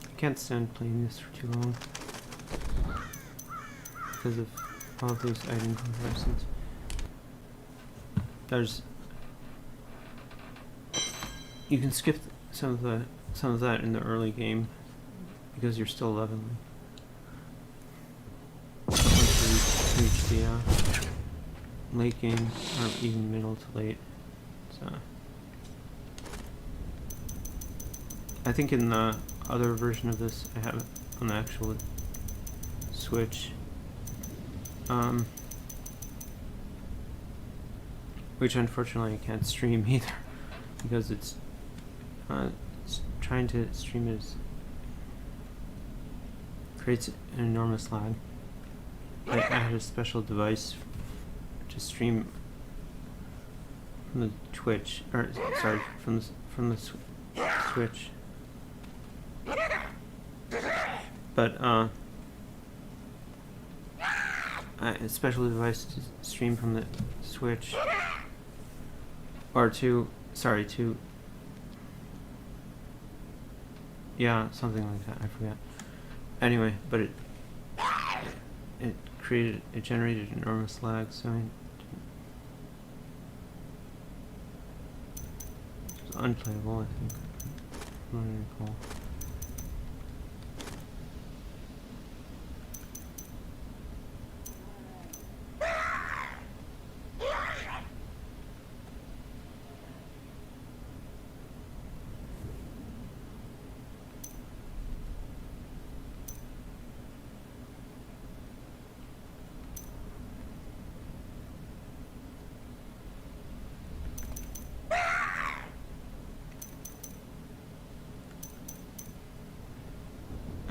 I can't stand playing this for too long because of all of those item comparisons. You can skip some of that in the early game because you're still leveling. Once you reach the late game, or even middle to late, so I think in the other version of this, I have it on the actual Switch, which unfortunately I can't stream either because it's trying to stream it creates an enormous lag. I had a special device to stream from the Twitch, or sorry, from the Switch. But a special device to stream from the Switch, or to yeah, something like that. I forget. Anyway, but it generated enormous lag, so it was unplayable, I think. I don't recall.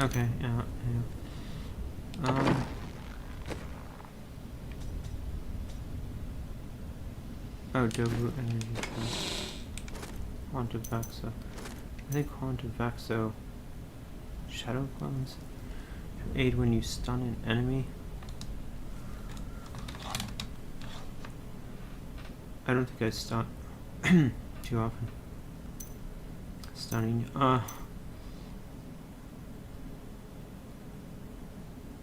Okay, yeah. Oh, Diablo energy. Haunted Vaxo. I think Haunted Vaxo shadow clones aid when you stun an enemy. I don't think I stun too often. Stunning.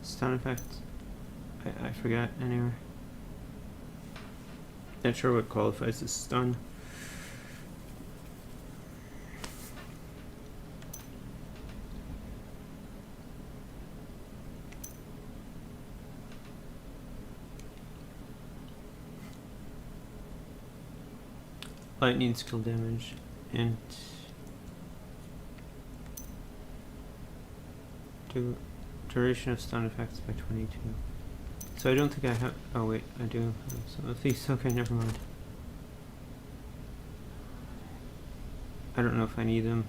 Stun effects. I forgot anyway. Not sure what qualifies as stun. Lightning skill damage and duration of stun effects by 22. So I don't think I have. Oh wait, I do have some of these. Okay, never mind. I don't know if I need them.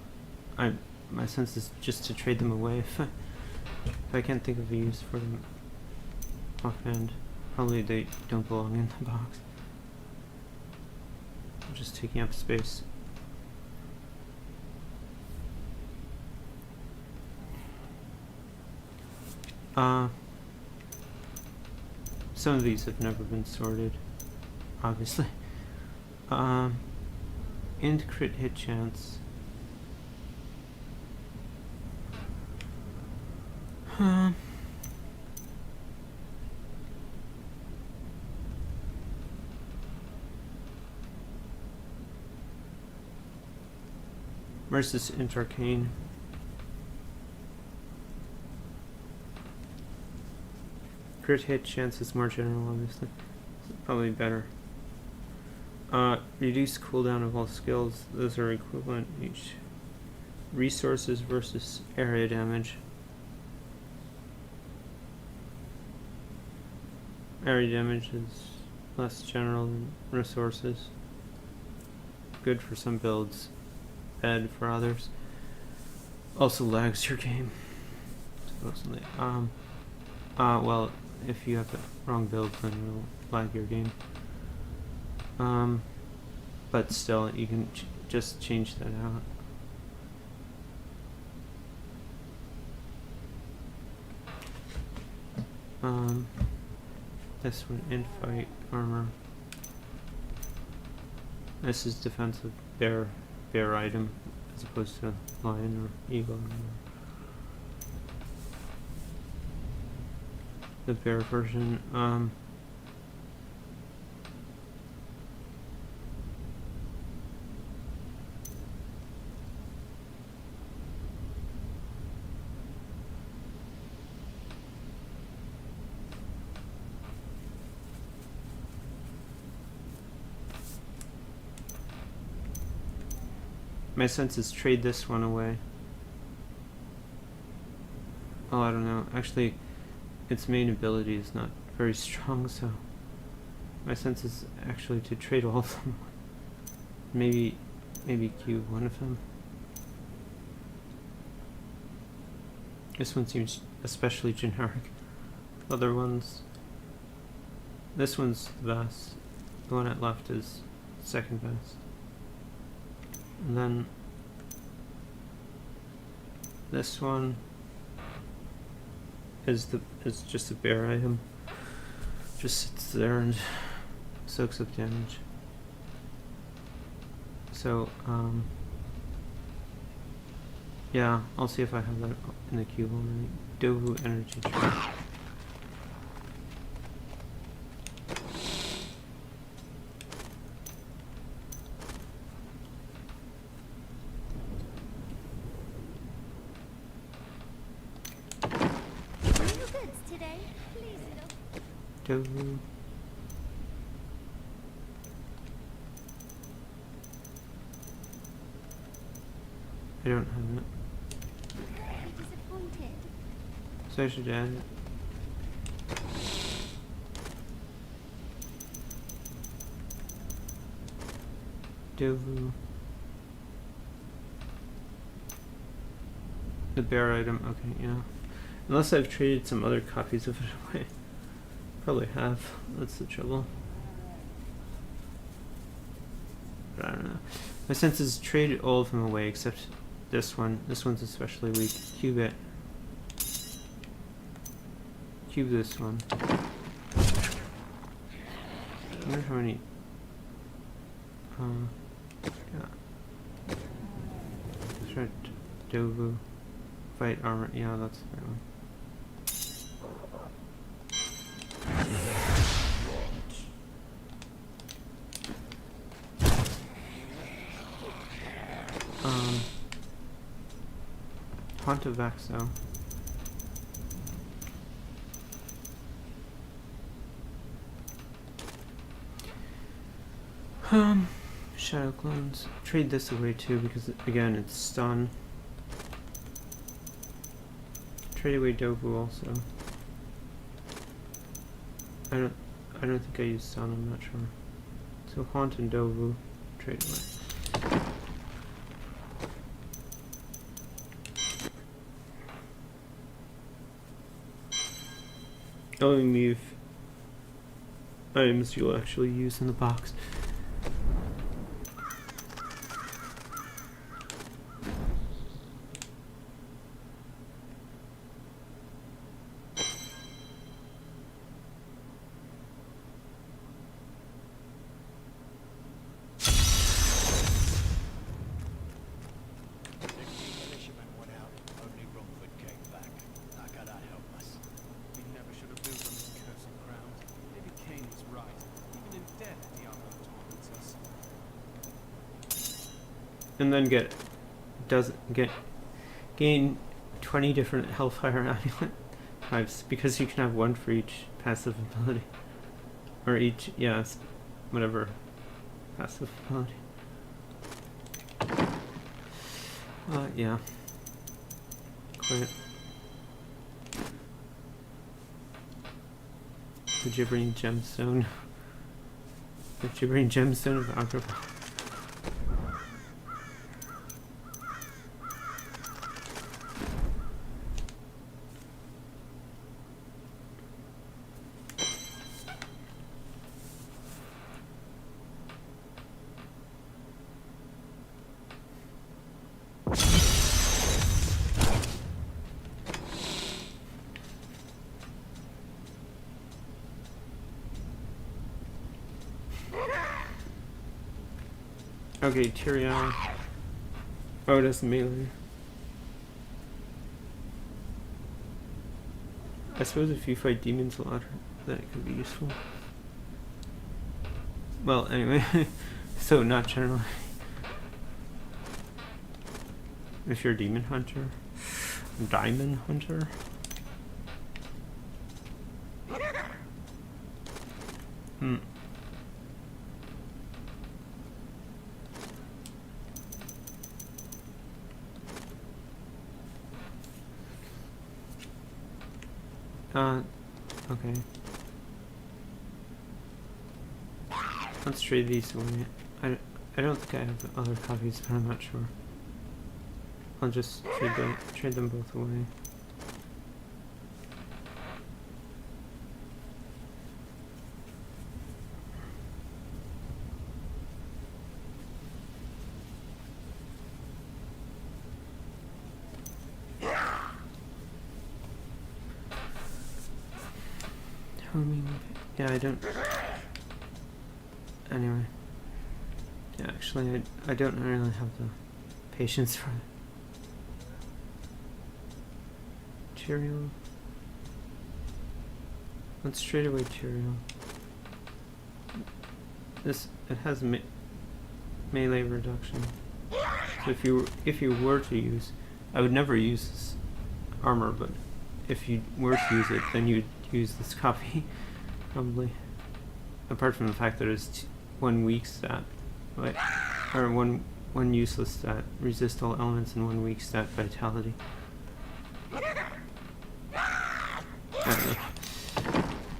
My sense is just to trade them away if I can't think of a use for them offhand. Probably they don't belong in the box. I'm just taking up space. some of these have never been sorted, obviously. And crit hit chance. Versus int arcane. Crit hit chance is more general, obviously. So probably better. Reduce cooldown of all skills. Those are equivalent each. Resources versus area damage. Area damage is less general than resources. Good for some builds, bad for others. Also lags your game, supposedly. Well, if you have the wrong build, then it'll lag your game. But still, you can just change that out. This one, infight armor. This is defensive bear item as opposed to lion or eagle armor. The bear version, my sense is trade this one away. Oh, I don't know. Actually, its main ability is not very strong, so my sense is actually to trade all of them. Maybe cube one of them. This one seems especially generic. Other ones. This one's the best. The one at left is second best. And then this one is just a bear item. Just sits there and soaks up damage. So yeah, I'll see if I have that in the cube already. Dovu energy trade. Dovu. I don't have it. Disappointed. So I should add it. Dovu. The bear item, okay, yeah. Unless I've traded some other copies of it away. Probably have. That's the trouble. But I don't know. My sense is trade all of them away except this one. This one's especially weak. Cube it. Cube this one. I wonder how many. Yeah. Let's try Dovu. Fight armor. Yeah, that's the right one. Pontivaxo. Shadow clones. Trade this away too because again it's stun. Trade away Dovu also. I don't think I used stun, I'm not sure. So Haunt and Dovu, trade away. Only move items you'll actually use in the box. and then gain 20 different Hellfire Amulet types, because you can have one for each passive ability. Or each, yeah, whatever passive ability. Yeah. Quite. The Gibbering Gemstone. The Gibbering Gemstone of Agrabah. Okay, Tyrael. Oh, it has melee. I suppose if you fight demons a lot, that could be useful. Well, anyway, so not generally. If you're a demon hunter, diamond hunter. Hmm. Okay. Let's trade these away. I don't think I have other copies, but I'm not sure. I'll just trade them both away. Yeah, I don't. Anyway. Yeah, actually, I don't really have the patience for it. Tyrael. Let's trade away Tyrael. It has melee reduction. So if you were to use, I would never use this armor, but if you were to use it, then you'd use this copy, probably. Apart from the fact that it's 1 weak stat, right? Or one useless stat, resist all elements, and 1 weak stat, vitality.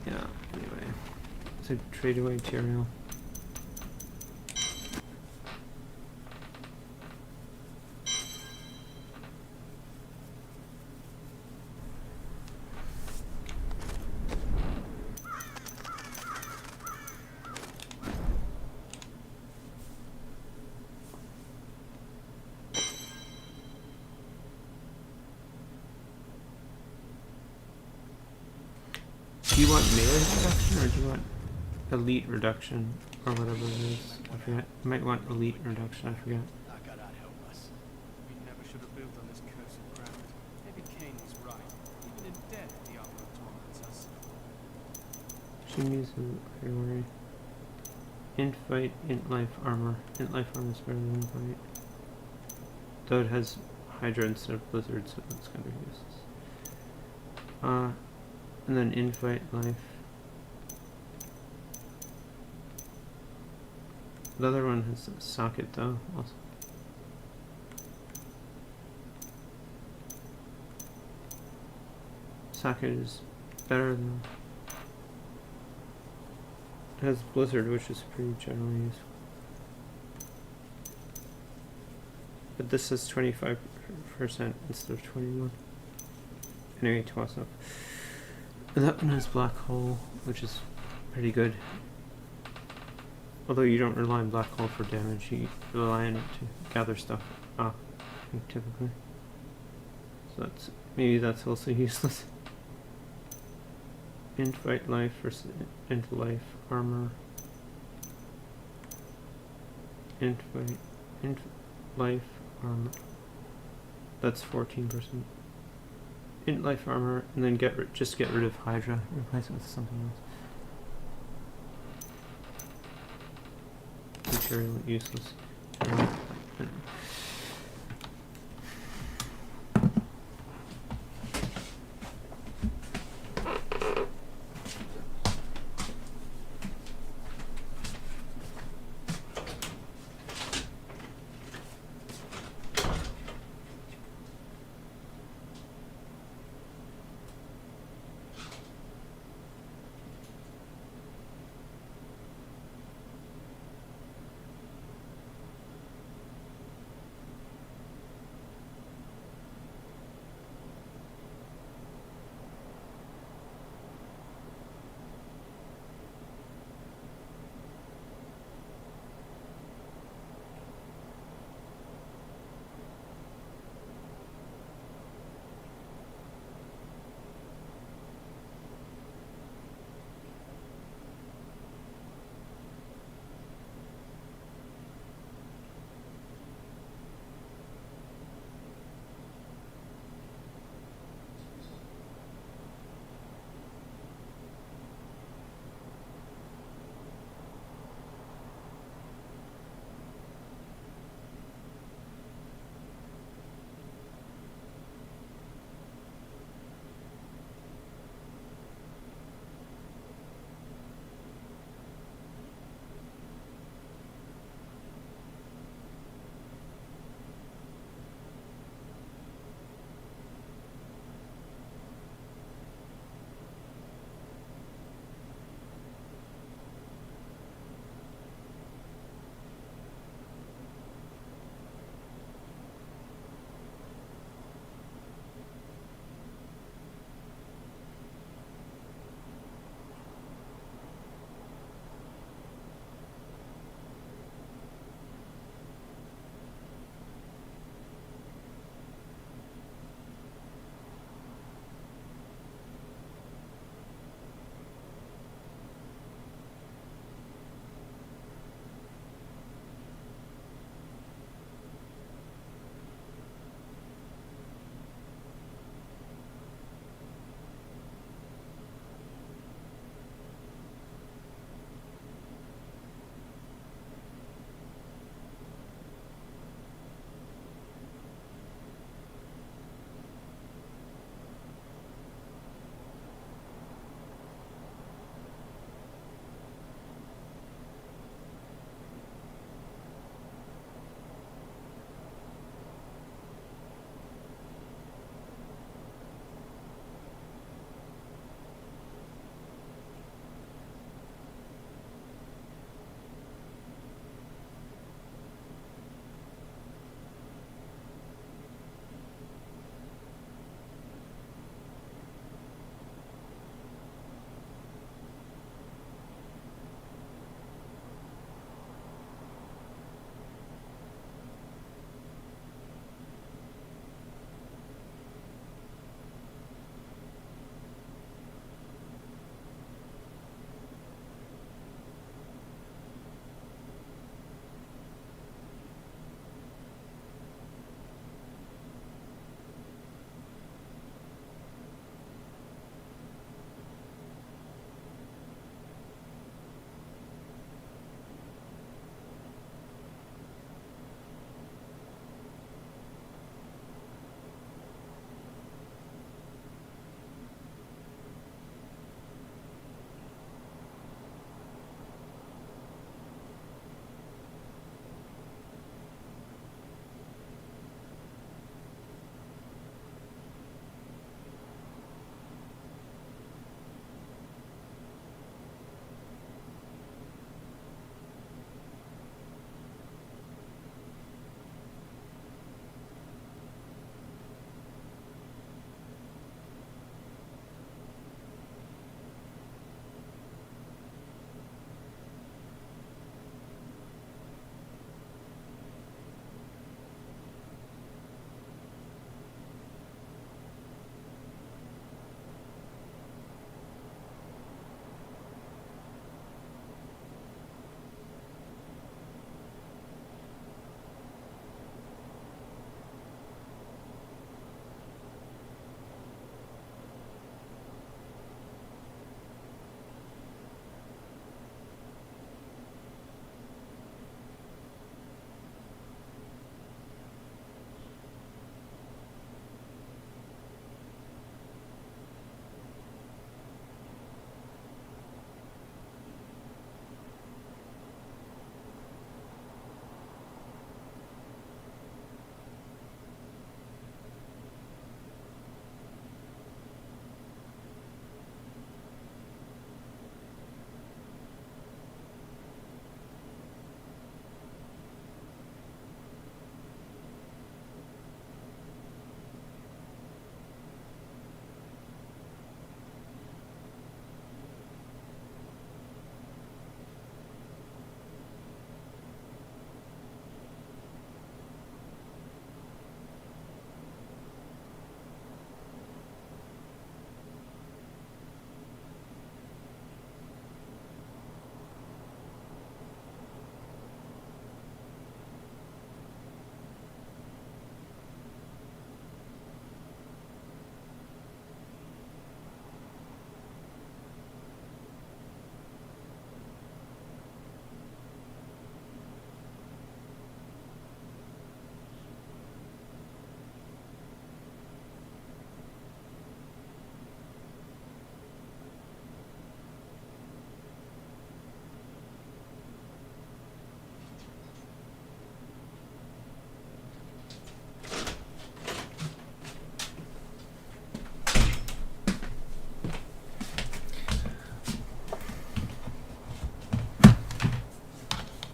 Yeah, anyway. So trade away Tyrael. Do you want melee reduction, or do you want elite reduction, or whatever it is? I forget. You might want elite reduction, I forget. How can that help us? We never should have built on this cursed ground. Maybe Cain was right. Even in death, Diablo torments us. She needs a priority. Int fight, int life armor. Int life armor is better than int fight. Though it has Hydra instead of Blizzard, so that's kind of useless. And then invite life. The other one has a socket though, also. Socket is better than. It has Blizzard, which is pretty generally useful. But this is 25% instead of 21. Anyway, toss up. And that one has Black Hole, which is pretty good. Although you don't rely on Black Hole for damage, you rely on it to gather stuff up, typically. So maybe that's also useless. Int fight life versus int life armor. Int life armor. That's 14%. Int life armor, and then just get rid of Hydra, replace it with something else. Material useless.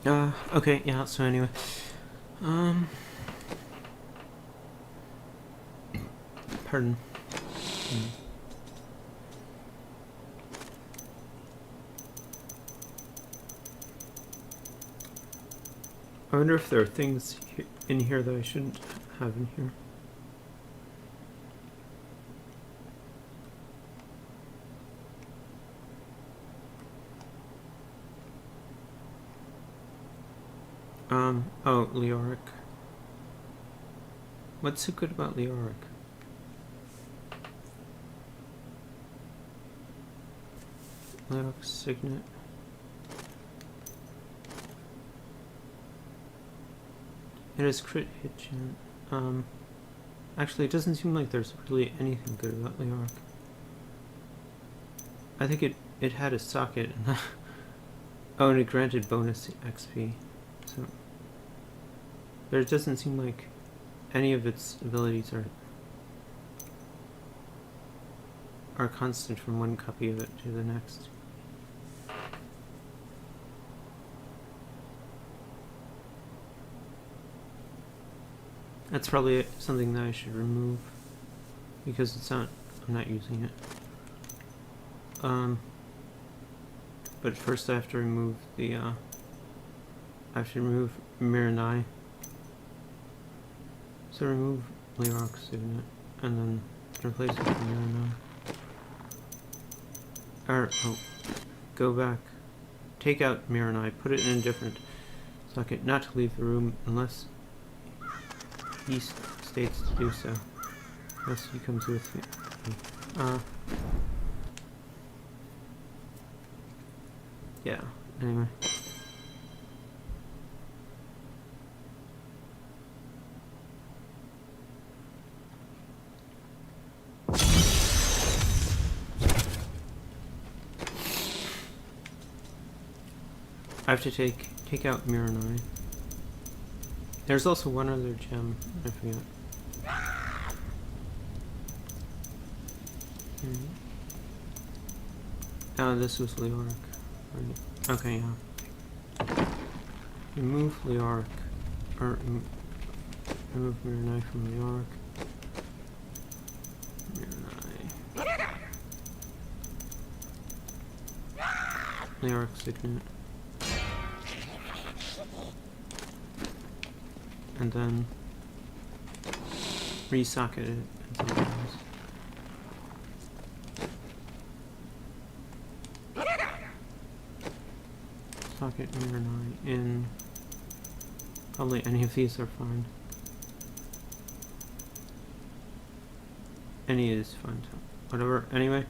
Okay, yeah, so anyway. Pardon. I wonder if there are things in here that I shouldn't have in here. Oh, Leoric. What's so good about Leoric? Leoric Signet. It has crit hit chant. Actually, it doesn't seem like there's really anything good about Leoric. I think it had a socket. Oh, and it granted bonus XP. So there doesn't seem like any of its abilities are constant from one copy of it to the next. That's probably something that I should remove because I'm not using it. But first I have to remove I have to remove Miranai. So remove Leoroc's Signet and then replace it with Miranai. Go back. Take out Miranai, put it in a different socket, not to leave the room unless he states to do so. Unless he comes with me. Yeah, anyway. I have to take out Miranai. There's also one other gem, I forget. Oh, this was Leoric. Okay, yeah. Remove Leoric. Or remove Miranai from Leoric. Miranai. Leoric Signet. And then resocket it and something else. Socket Miranai in probably any of these are fine. Any is fine, so whatever. Anyway.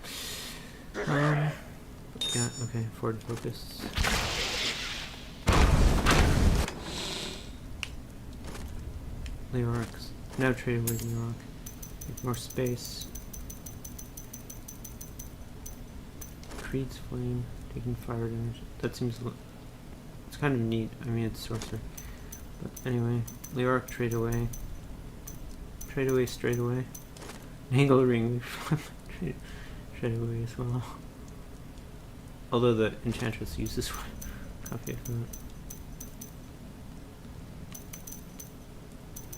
Yeah, okay, forward focus. Leoric's. Now trade away Leoric. Make more space. Creed's Flame. Taking fire damage. That seems... It's kind of neat. I mean, it's sorcerer. But anyway. Leoric, trade away. Trade away straight away. Angle ring. trade away as well. Although the Enchantress uses one copy of that.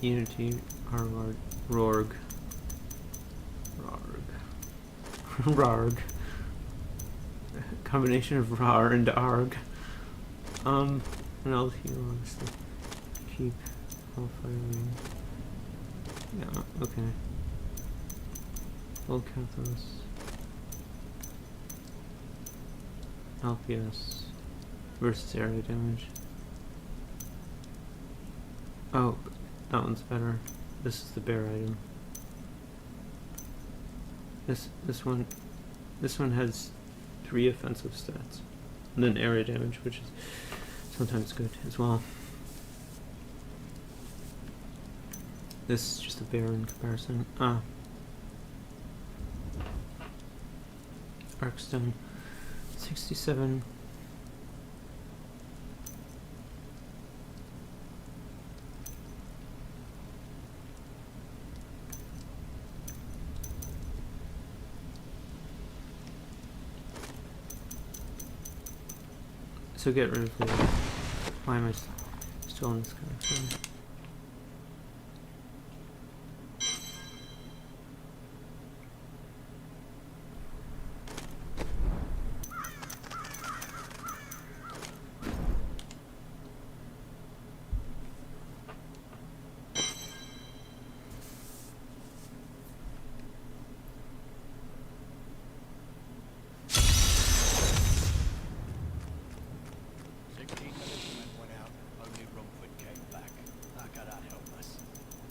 Unity, Rorg. Rarg. Combination of Rar and Arg. And I'll heal, honestly. Keep all firing. Yeah, okay. Full Kathos. LPS. Versus area damage. Oh, that one's better. This is the bear item. This one has 3 offensive stats. And then area damage, which is sometimes good as well. This is just a bear in comparison. Arcstone. 67. So get rid of the Why am I still in this kind of thing?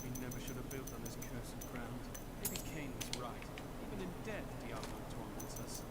We never should have built on this cursed ground. Maybe Cain was right. Even in death, Diablo torments us.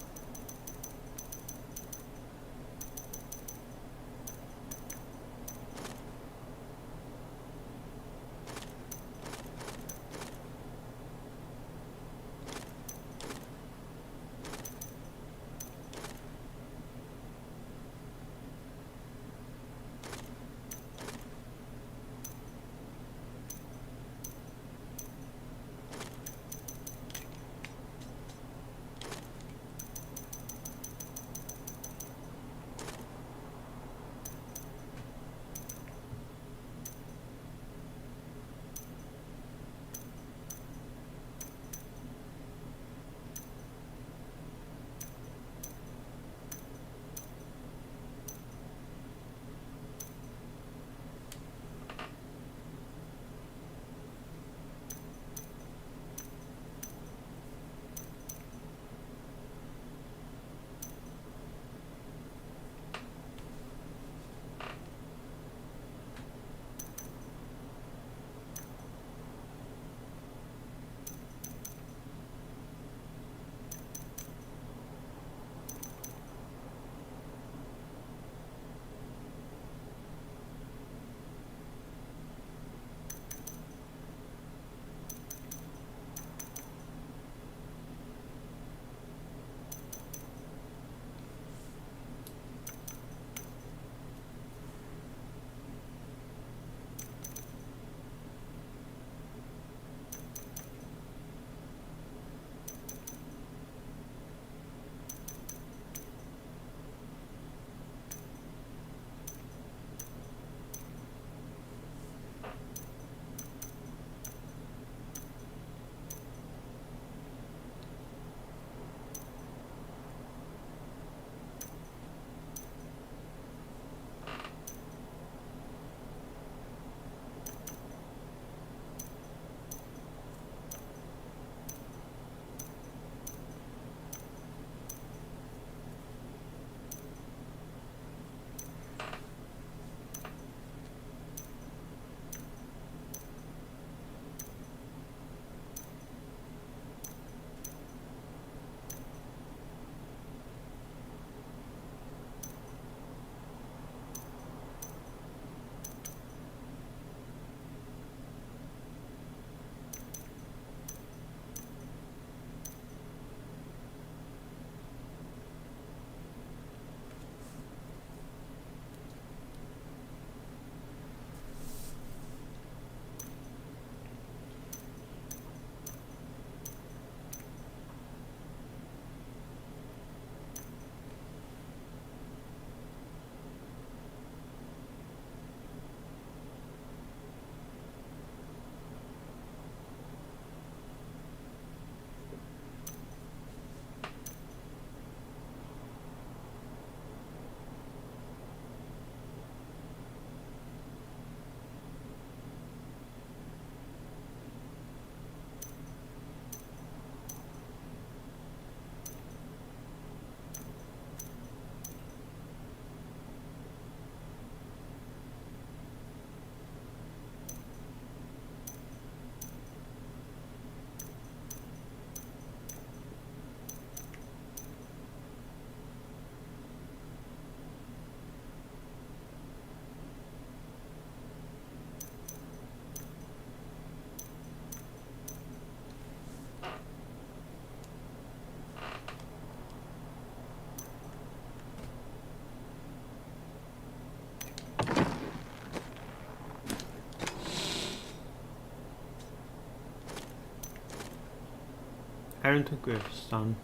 I don't think we have stun.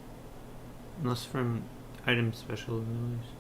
Unless from item special abilities.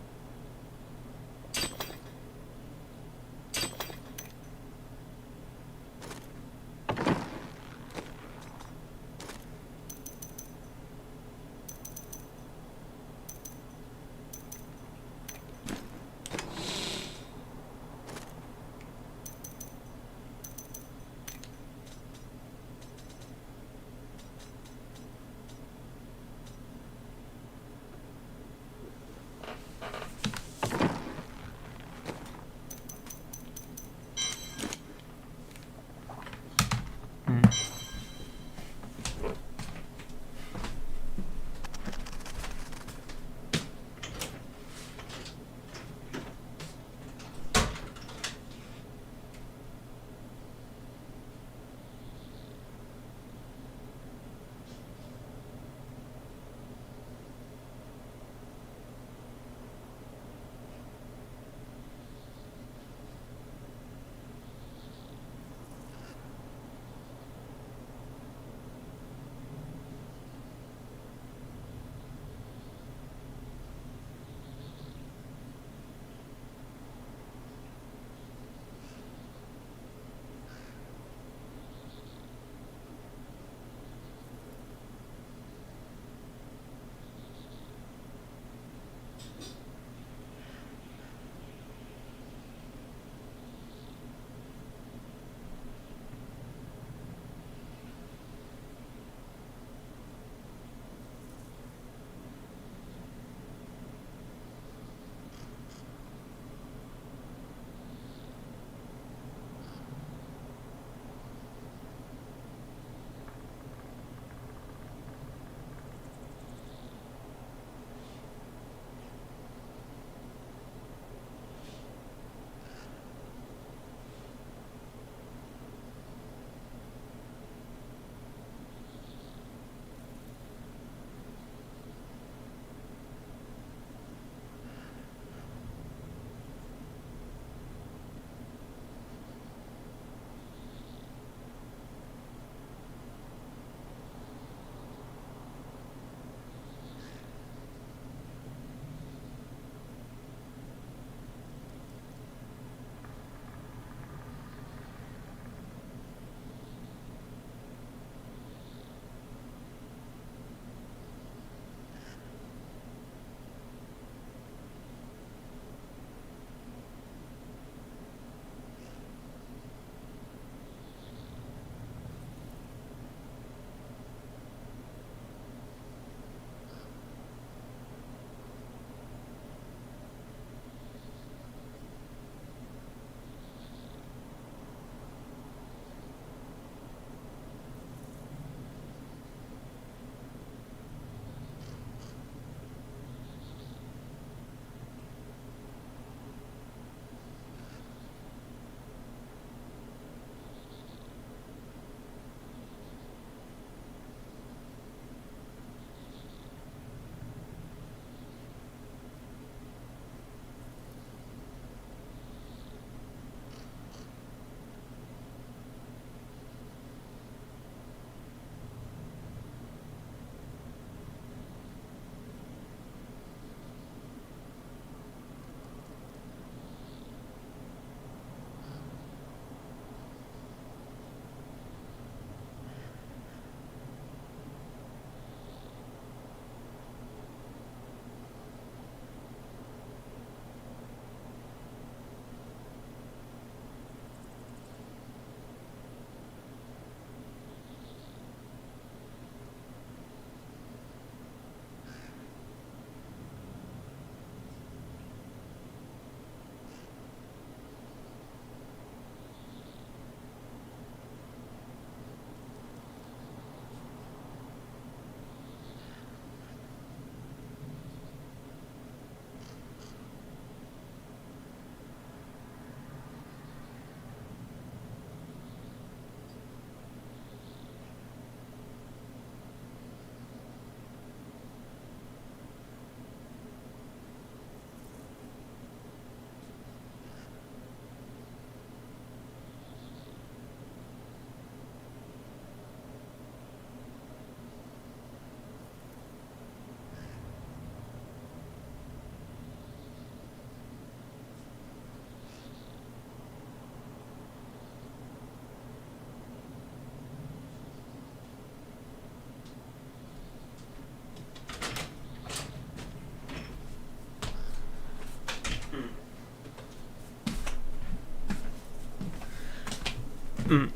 Mm.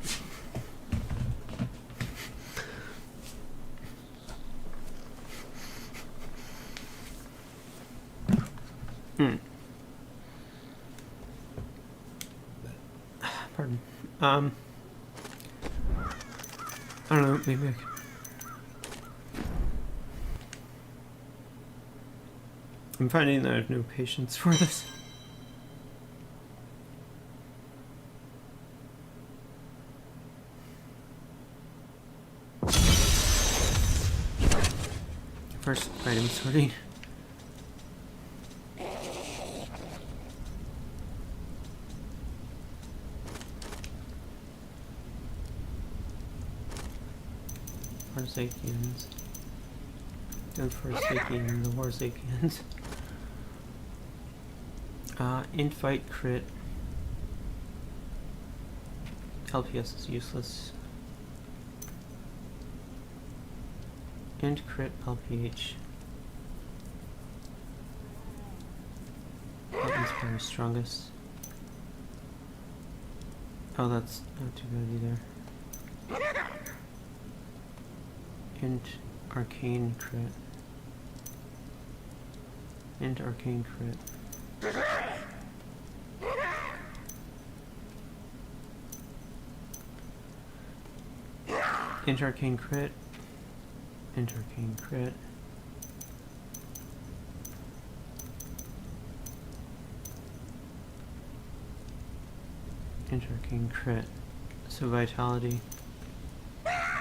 Mm. Pardon. I don't know, maybe I could. I'm finding that I have no patience for this. First item sorting. Forsakians. Don't Forsakian the Warsakians. Infight crit. LPS is useless. Int crit LPH. That one's probably strongest. Oh, that's not too bad either. Int arcane crit. Int arcane crit. Int arcane crit. Int arcane crit. Int arcane crit. So vitality.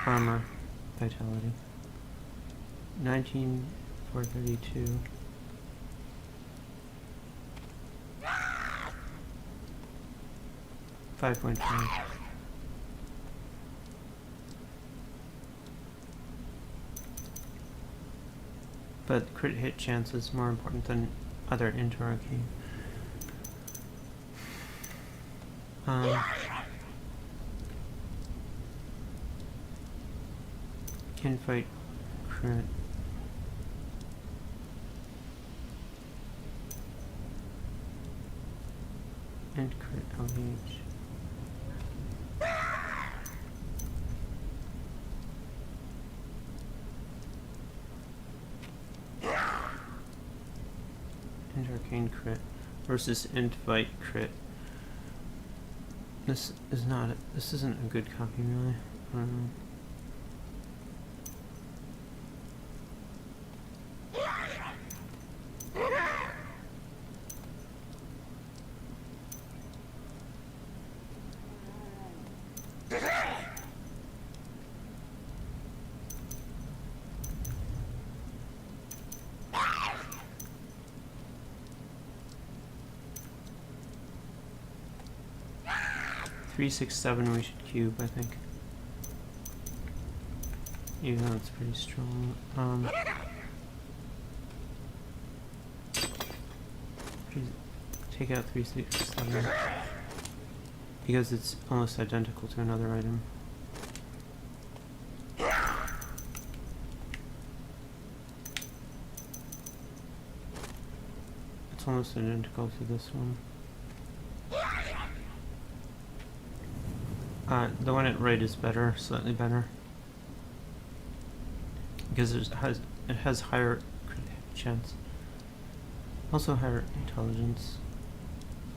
Armor. Vitality. 19, 432. $5.5. But crit hit chance is more important than other int arcane. Infight crit. Int crit LH. Int arcane crit versus int fight crit. This isn't a good copy really. I don't know. Three, 6, 7 we should cube, I think. Even though it's pretty strong. Take out 3, 6, 7. Because it's almost identical to another item. It's almost identical to this one. The one at right is better, slightly better. Because it has higher crit chance. Also higher intelligence.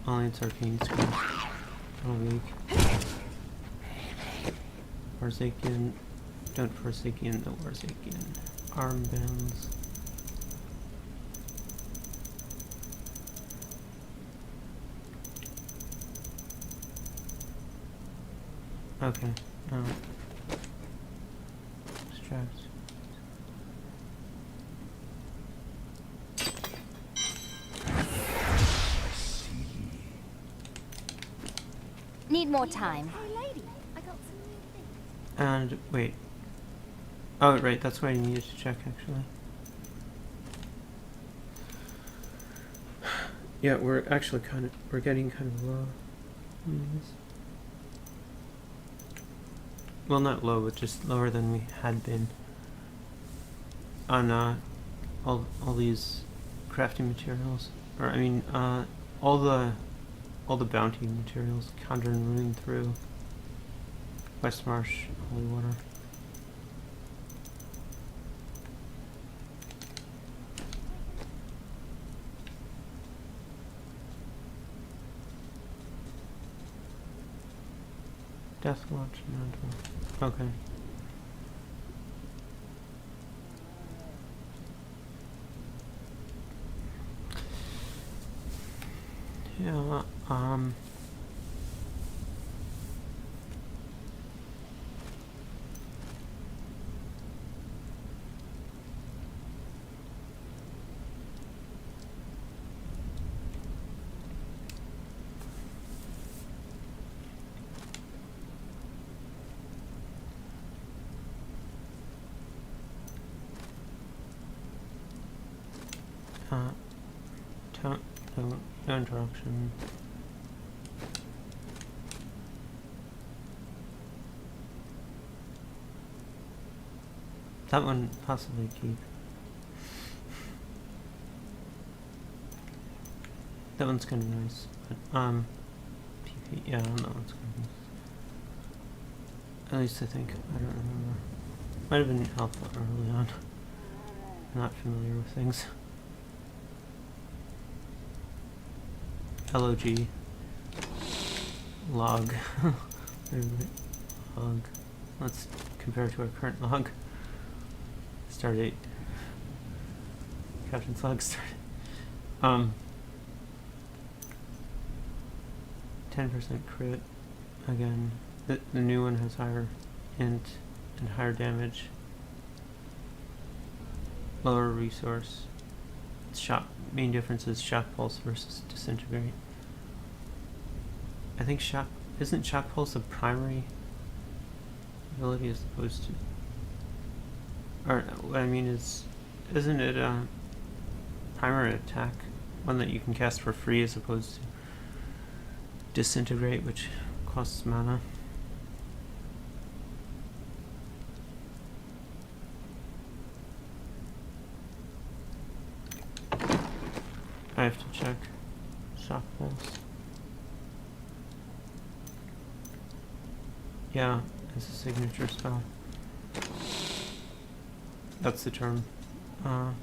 Only its arcane skills. Oh, weak. Forsaken. Don't Forsaken the Forsaken. Armbands. Okay. Straps. Need more time. Hey lady, I got some new things. And wait. Oh right, that's what I needed to check actually. Yeah, we're getting kind of low. Well, not low, but just lower than we had been on all these crafting materials, or I mean, all the bounty materials, conjure and rune through. West Marsh, holy water. Death Watch, okay. Yeah, no interruption. That one possibly keep. That one's kind of nice, but PP, yeah, that one's kind of nice. At least I think, I don't remember. Might have been helpful early on. I'm not familiar with things. LOG. Log. Log. Let's compare to our current log. Stardate. Captain's log started. 10% crit. Again, the new one has higher int and higher damage. Lower resource. Main difference is shock pulse versus disintegrate. I think isn't shock pulse a primary ability as opposed to, or what I mean is, isn't it a primary attack, one that you can cast for free as opposed to disintegrate, which costs mana? I have to check shock pulse. Yeah, it's a signature spell. That's the term. Log.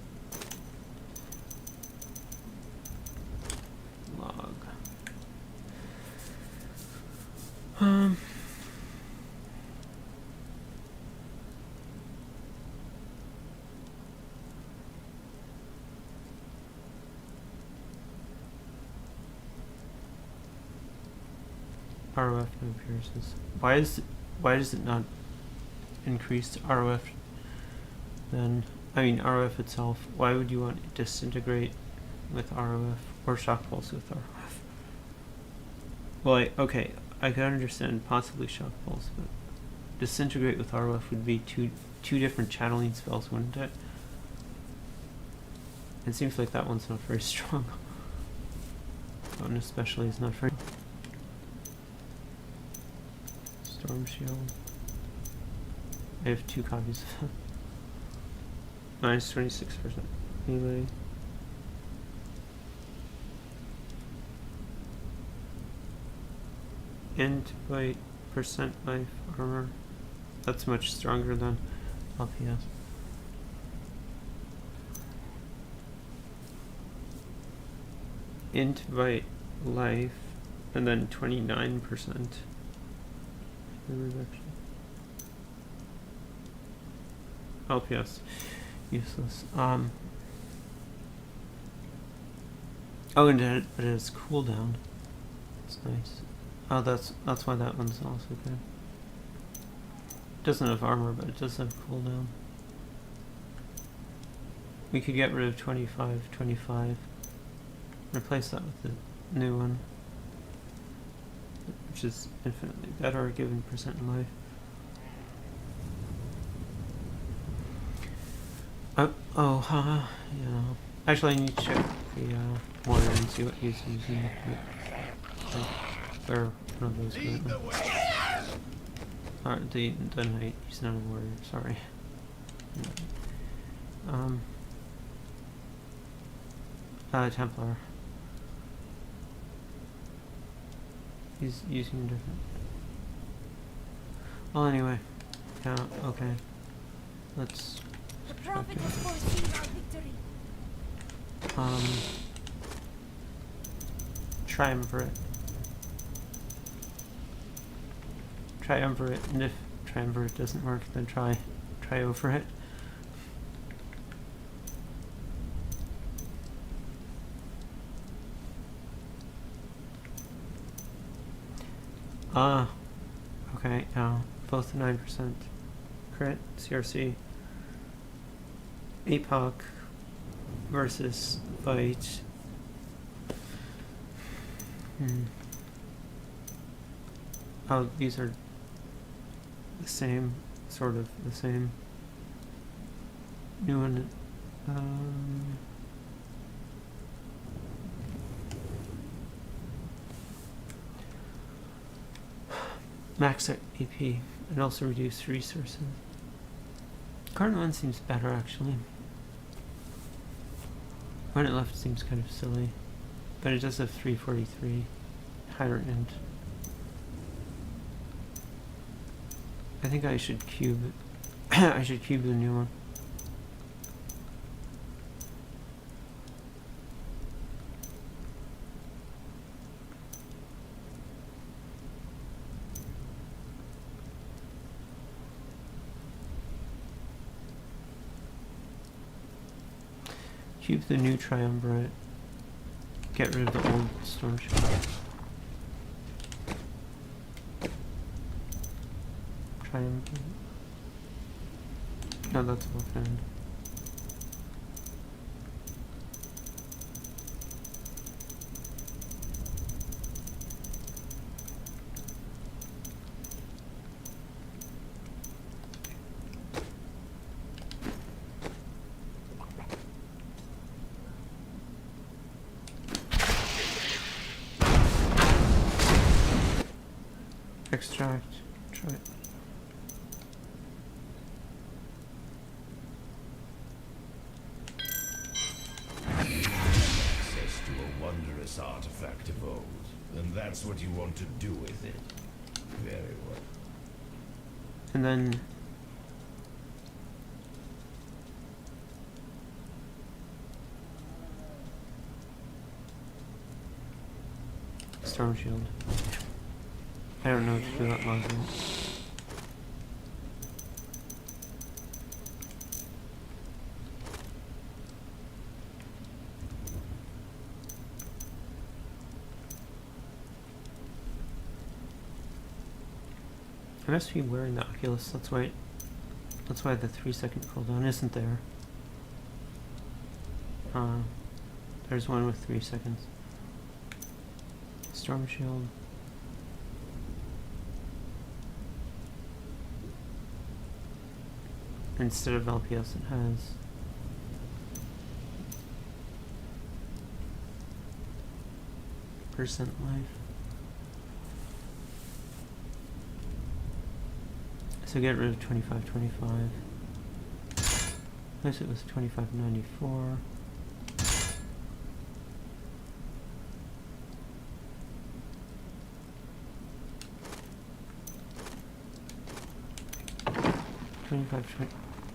ROF no pierces. Why does it not increase ROF then? I mean ROF itself. Why would you want to disintegrate with ROF or shock pulse with ROF? Well, okay, I could understand possibly shock pulse, but disintegrate with ROF would be two different channeling spells, wouldn't it? It seems like that one's not very strong. That one especially is not very. Storm Shield. I have 2 copies of that. Minus 26%. Melee. Int bite, percent life, armor. That's much stronger than LPS. Int bite, life, and then 29%. Reduction. LPS, useless. Oh, and it has cooldown. That's nice. Oh, that's why that one's also good. It doesn't have armor, but it does have cooldown. We could get rid of 25. Replace that with the new one, which is infinitely better given percent life. Yeah. Actually, I need to check the water and see what he's using. Or one of those good ones. The knight, he's not a warrior, sorry. Templar. He's using a different. Well, anyway. Yeah, okay. Let's The prophet has foreseen our victory. triumvirate. Triumvirate, and if triumvirate doesn't work, then try over it. Okay, both 9% crit, CRC. APOC versus fight. Oh, these are the same, sort of the same. New one. Max AP and also reduce resources. Current one seems better actually. When it left seems kind of silly, but it does have 343 higher end. I think I should cube it. I should cube the new one. Cube the new triumvirate. Get rid of the old storm ship. Triumvirate. No, that's offhand. Extract. Try it. Access to a wondrous artifact of old, and that's what you want to do with it. Very well. And then storm shield. I don't know what to do that module. I must be wearing the Oculus, that's why the 3-second cooldown isn't there. There's one with 3 seconds. Storm shield. Instead of LPS it has percent life. So get rid of 2525. Place it with 2594.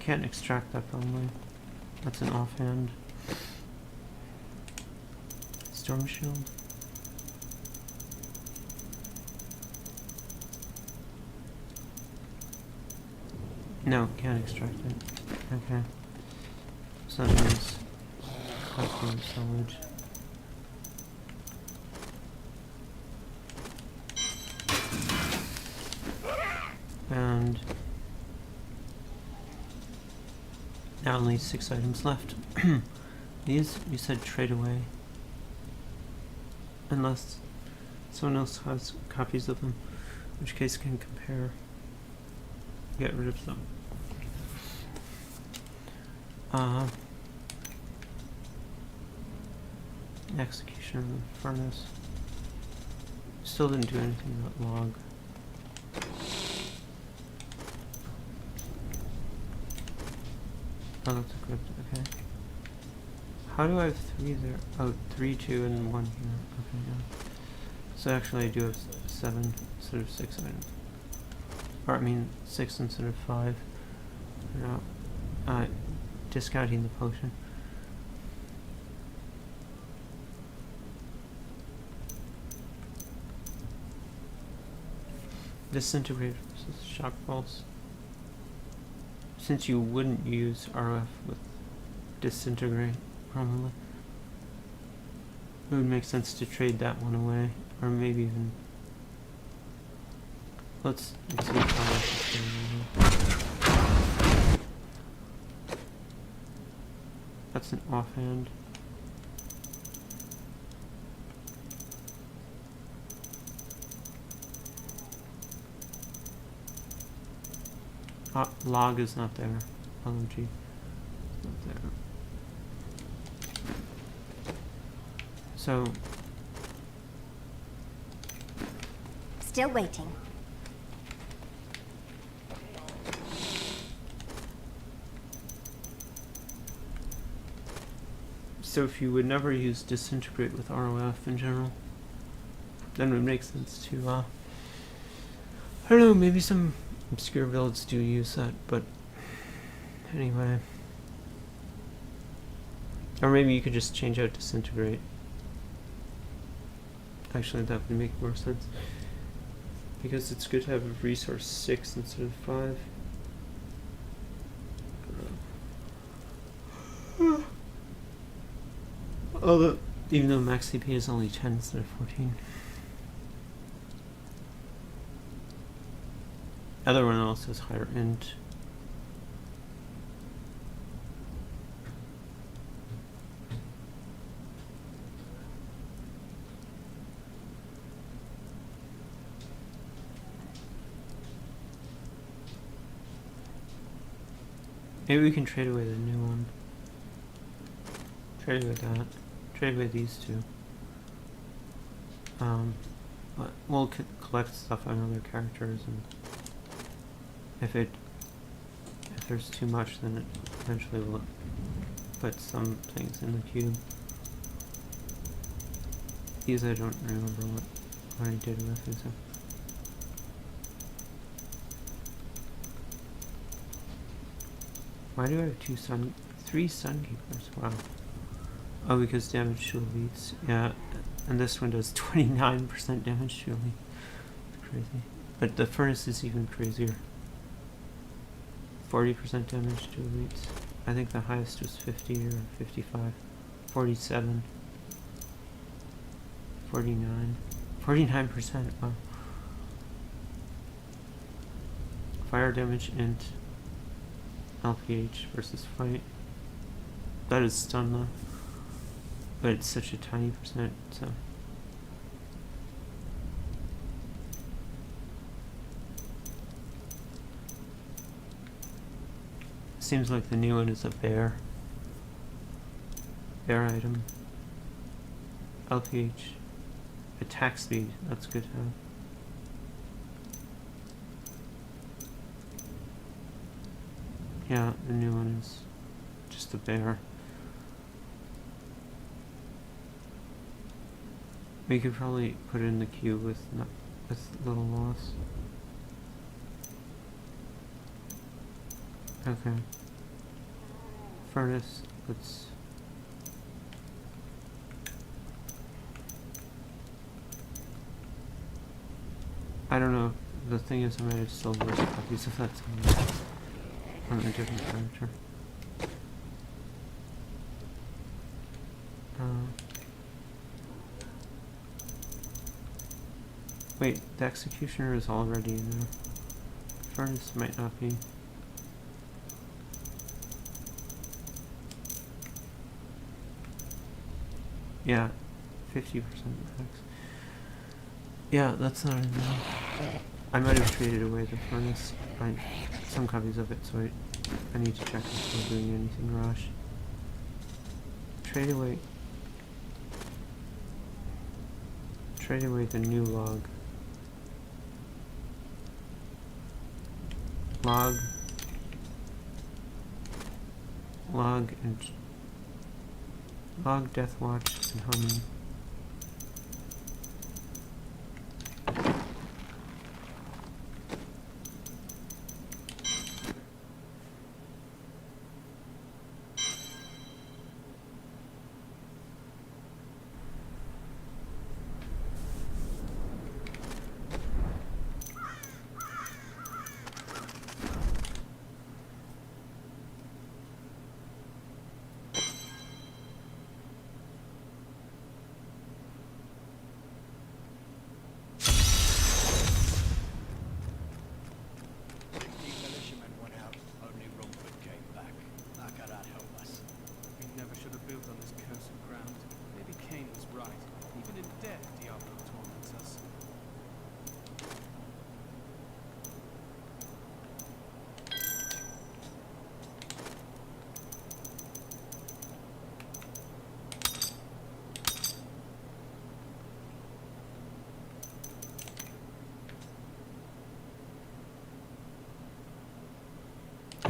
Can't extract that probably. That's an offhand. Storm shield. No, can't extract it. Okay. So that means copy salvage. And now only 6 items left. These you said trade away. Unless someone else has copies of them, in which case can compare. Get rid of them. Execution of the furnace. Still didn't do anything about log. Oh, that's equipped, okay. How do I have 3 there? Oh, 3, 2, and 1 here. Okay, yeah. So actually I do have 7 instead of 6 items. or I mean 6 instead of 5. No, discounting the potion. Disintegrate versus shock pulse. Since you wouldn't use RF with disintegrate, probably, it would make sense to trade that one away, or maybe even. Let's see how much is going on here. That's an offhand. Log is not there. LMG. Not there. So. Still waiting. So if you would never use disintegrate with ROF in general, then it would make sense to, I don't know, maybe some obscure builds do use that, but anyway. Or maybe you could just change out disintegrate. Actually, that would make more sense. Because it's good to have a resource 6 instead of 5. Although, even though max CP is only 10 instead of 14. Other one also has higher int. Maybe we can trade away the new one. Trade away that. Trade away these two. But we'll collect stuff on other characters, and if there's too much, then it eventually will put some things in the cube. These I don't remember what I did with these. Why do I have three sun keepers? Wow. Oh, because damage to elites. Yeah, and this one does 29% damage to elites. It's crazy. But the furnace is even crazier. 40% damage to elites. I think the highest was 50 or 55. 47. 49. 49%. Wow. Fire damage int. LPH versus fight. That is stun though. But it's such a tiny percent, so. Seems like the new one is a bear. Bear item. LPH. Attack speed, that's good to have. Yeah, the new one is just a bear. We could probably put it in the cube with little loss. Okay. Furnace, let's. I don't know. The thing is, I might have sold worse copies of that on a different character. Wait, the executioner is already in there. Furnace might not be. Yeah, 50% max. Yeah, that's not enough. I might have traded away the furnace. Some copies of it, so I need to check if we're doing anything rash. Trade away the new log. Log and log, Death Watch, and Homing.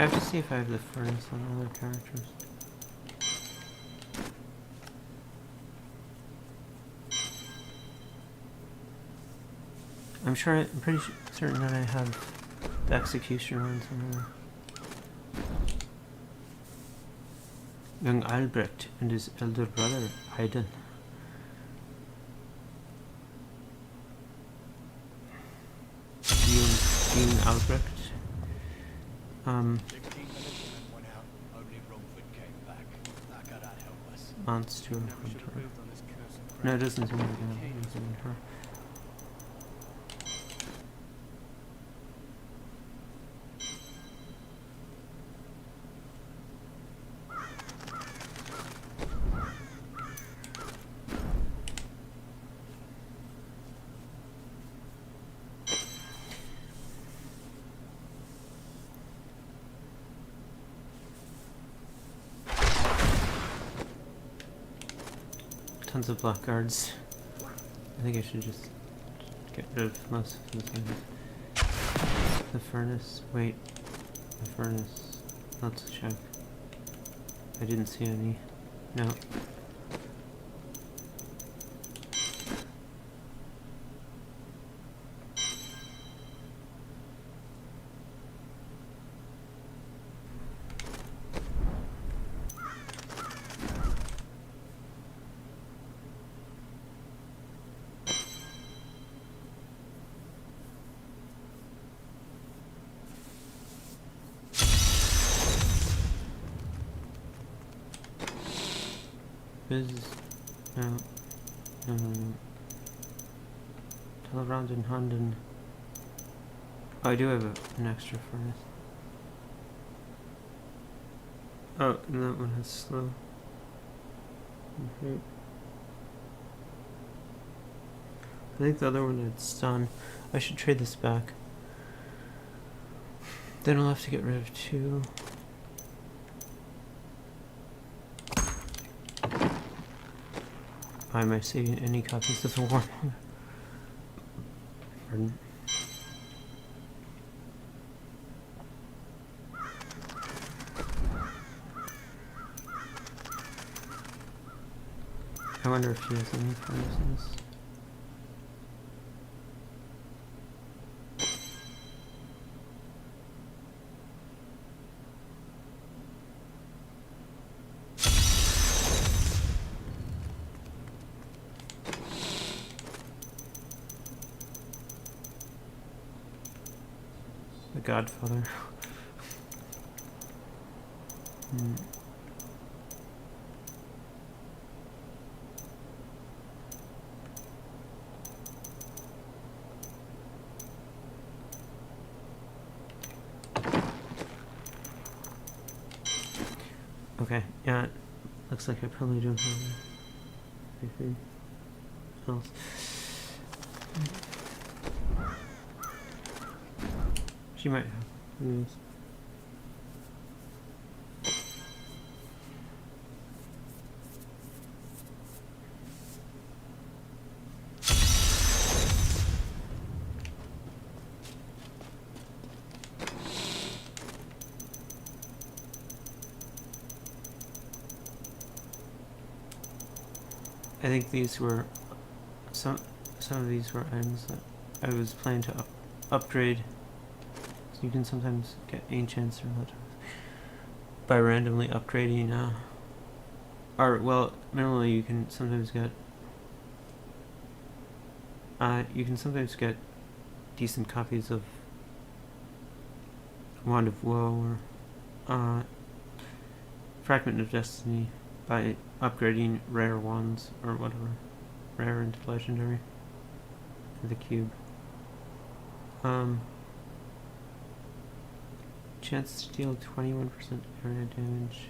I have to see if I have the furnace on other characters. I'm pretty certain that I have the execution on somewhere. Young Albrecht and his elder brother, Haydn. Young Albrecht. 15 militiamen went out, only Romford came back. How could that help us? Monster. Never should have moved on this cursed No, ground. it doesn't seem like it. Her. Tons of blackguards. I think I should just get rid of most of the things. The furnace. Wait. The furnace. Let's check. I didn't see any. No. No. Teleround in Honden. Oh, I do have an extra furnace. Oh, and that one has slow. Okay. I think the other one had stun. I should trade this back. Then I'll have to get rid of 2. Why am I saving any copies of the war? Pardon. I wonder if she has any furnaces. The Godfather. Okay, yeah, looks like I probably don't have anything else. She might have. Who knows? I think these were some of these were items that I was planning to upgrade. So you can sometimes get ancients or what by randomly upgrading. Or well, minimally you can sometimes get. You can sometimes get decent copies of Wand of Woe or Fragment of Destiny by upgrading rare ones or whatever, rare into legendary, to the cube. Chance to deal 21% area damage.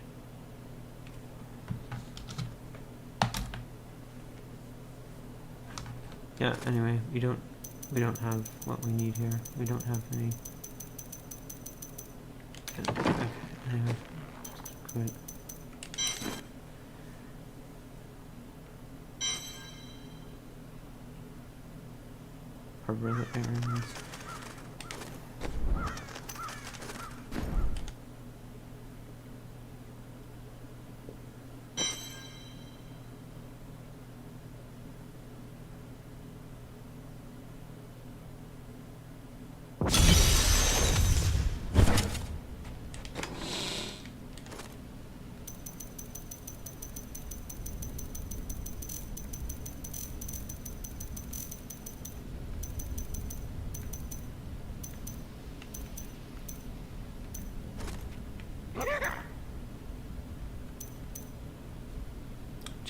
Yeah. Anyway, we don't have what we need here. We don't have any. Okay. Anyway, good. Harbor the areas.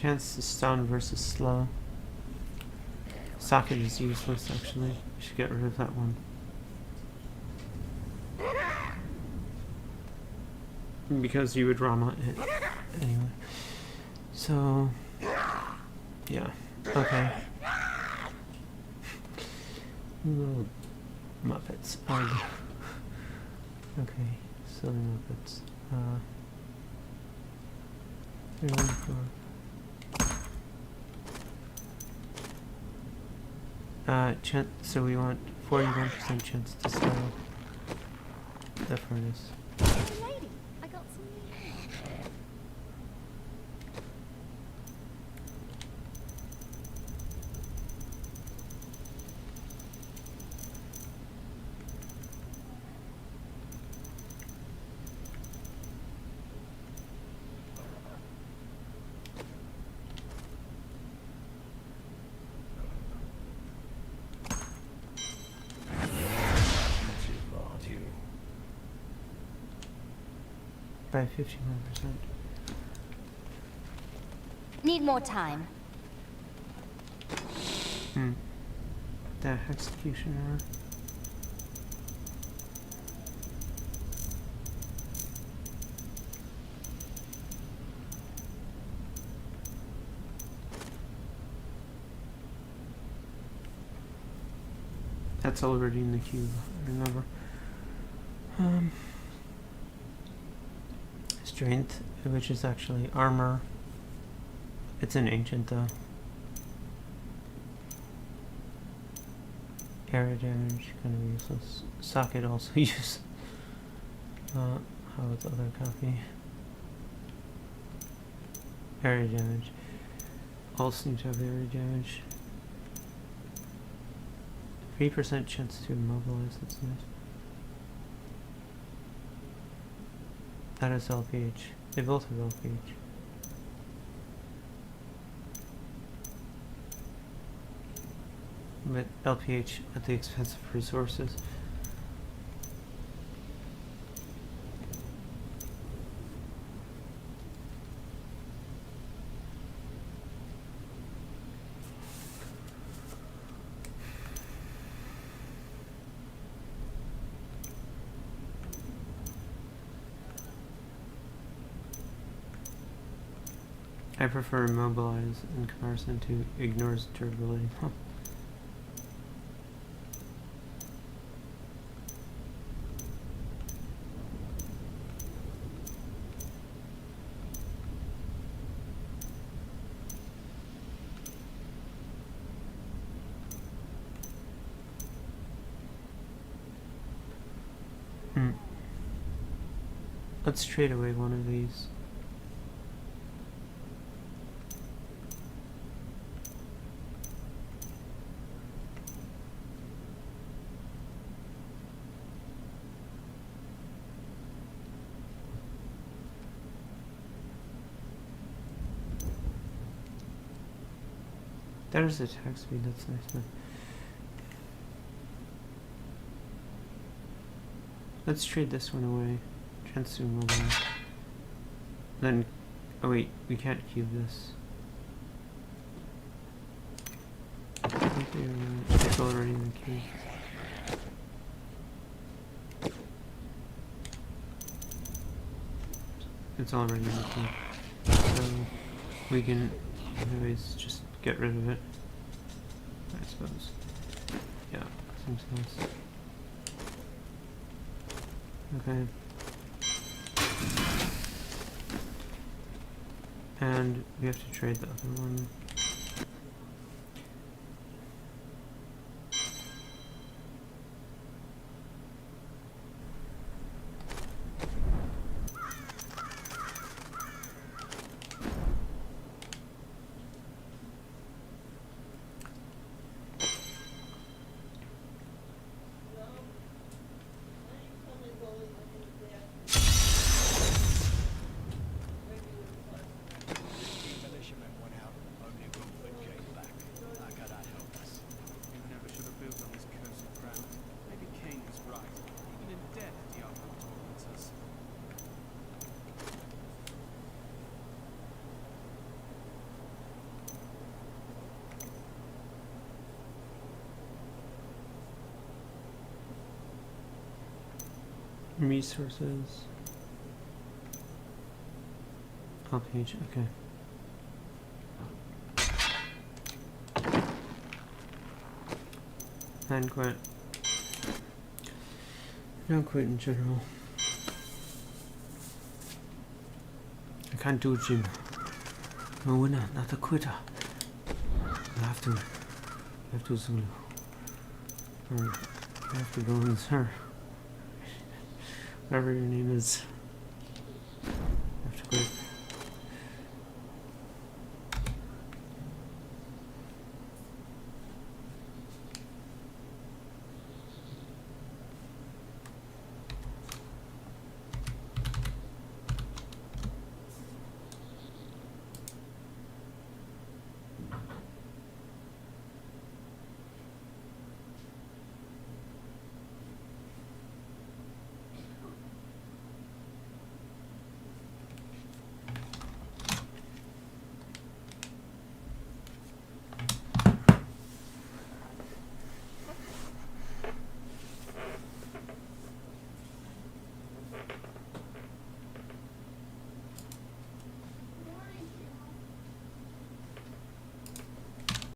Chance to stun versus slow. Socket is useless actually. We should get rid of that one. Because you would Rama it anyway. So yeah. Okay. Little Muppets. Okay, silly Muppets. 3, 1, 4. So we want 41% chance to start the furnace. Hey, lady, I got some news. By 51%. Need more time. The execution error. That's already in the cube, remember. Strength, which is actually armor. It's an ancient though. Area damage, kind of useless. Socket also useless. How about the other copy? Area damage. All seem to have area damage. 3% chance to immobilize, that's nice. That is LPH. They both have LPH. But LPH at the expense of resources. I prefer immobilize in comparison to ignores durability. Let's trade away one of these. There's attack speed, that's nice, man. Let's trade this one away. Chance to immobilize. Then, oh wait, we can't cube this. It's already in the cube. It's already in the cube. So, we can, anyways, just get rid of it, I suppose. Yeah, seems nice. Okay. And we have to trade the other one. Resources. Top page, okay. And quit. Don't quit in general. I can't do it, Jim. I'm a winner, not a quitter. I have to Zulu. Or I have to go in, sir. Whatever your name is.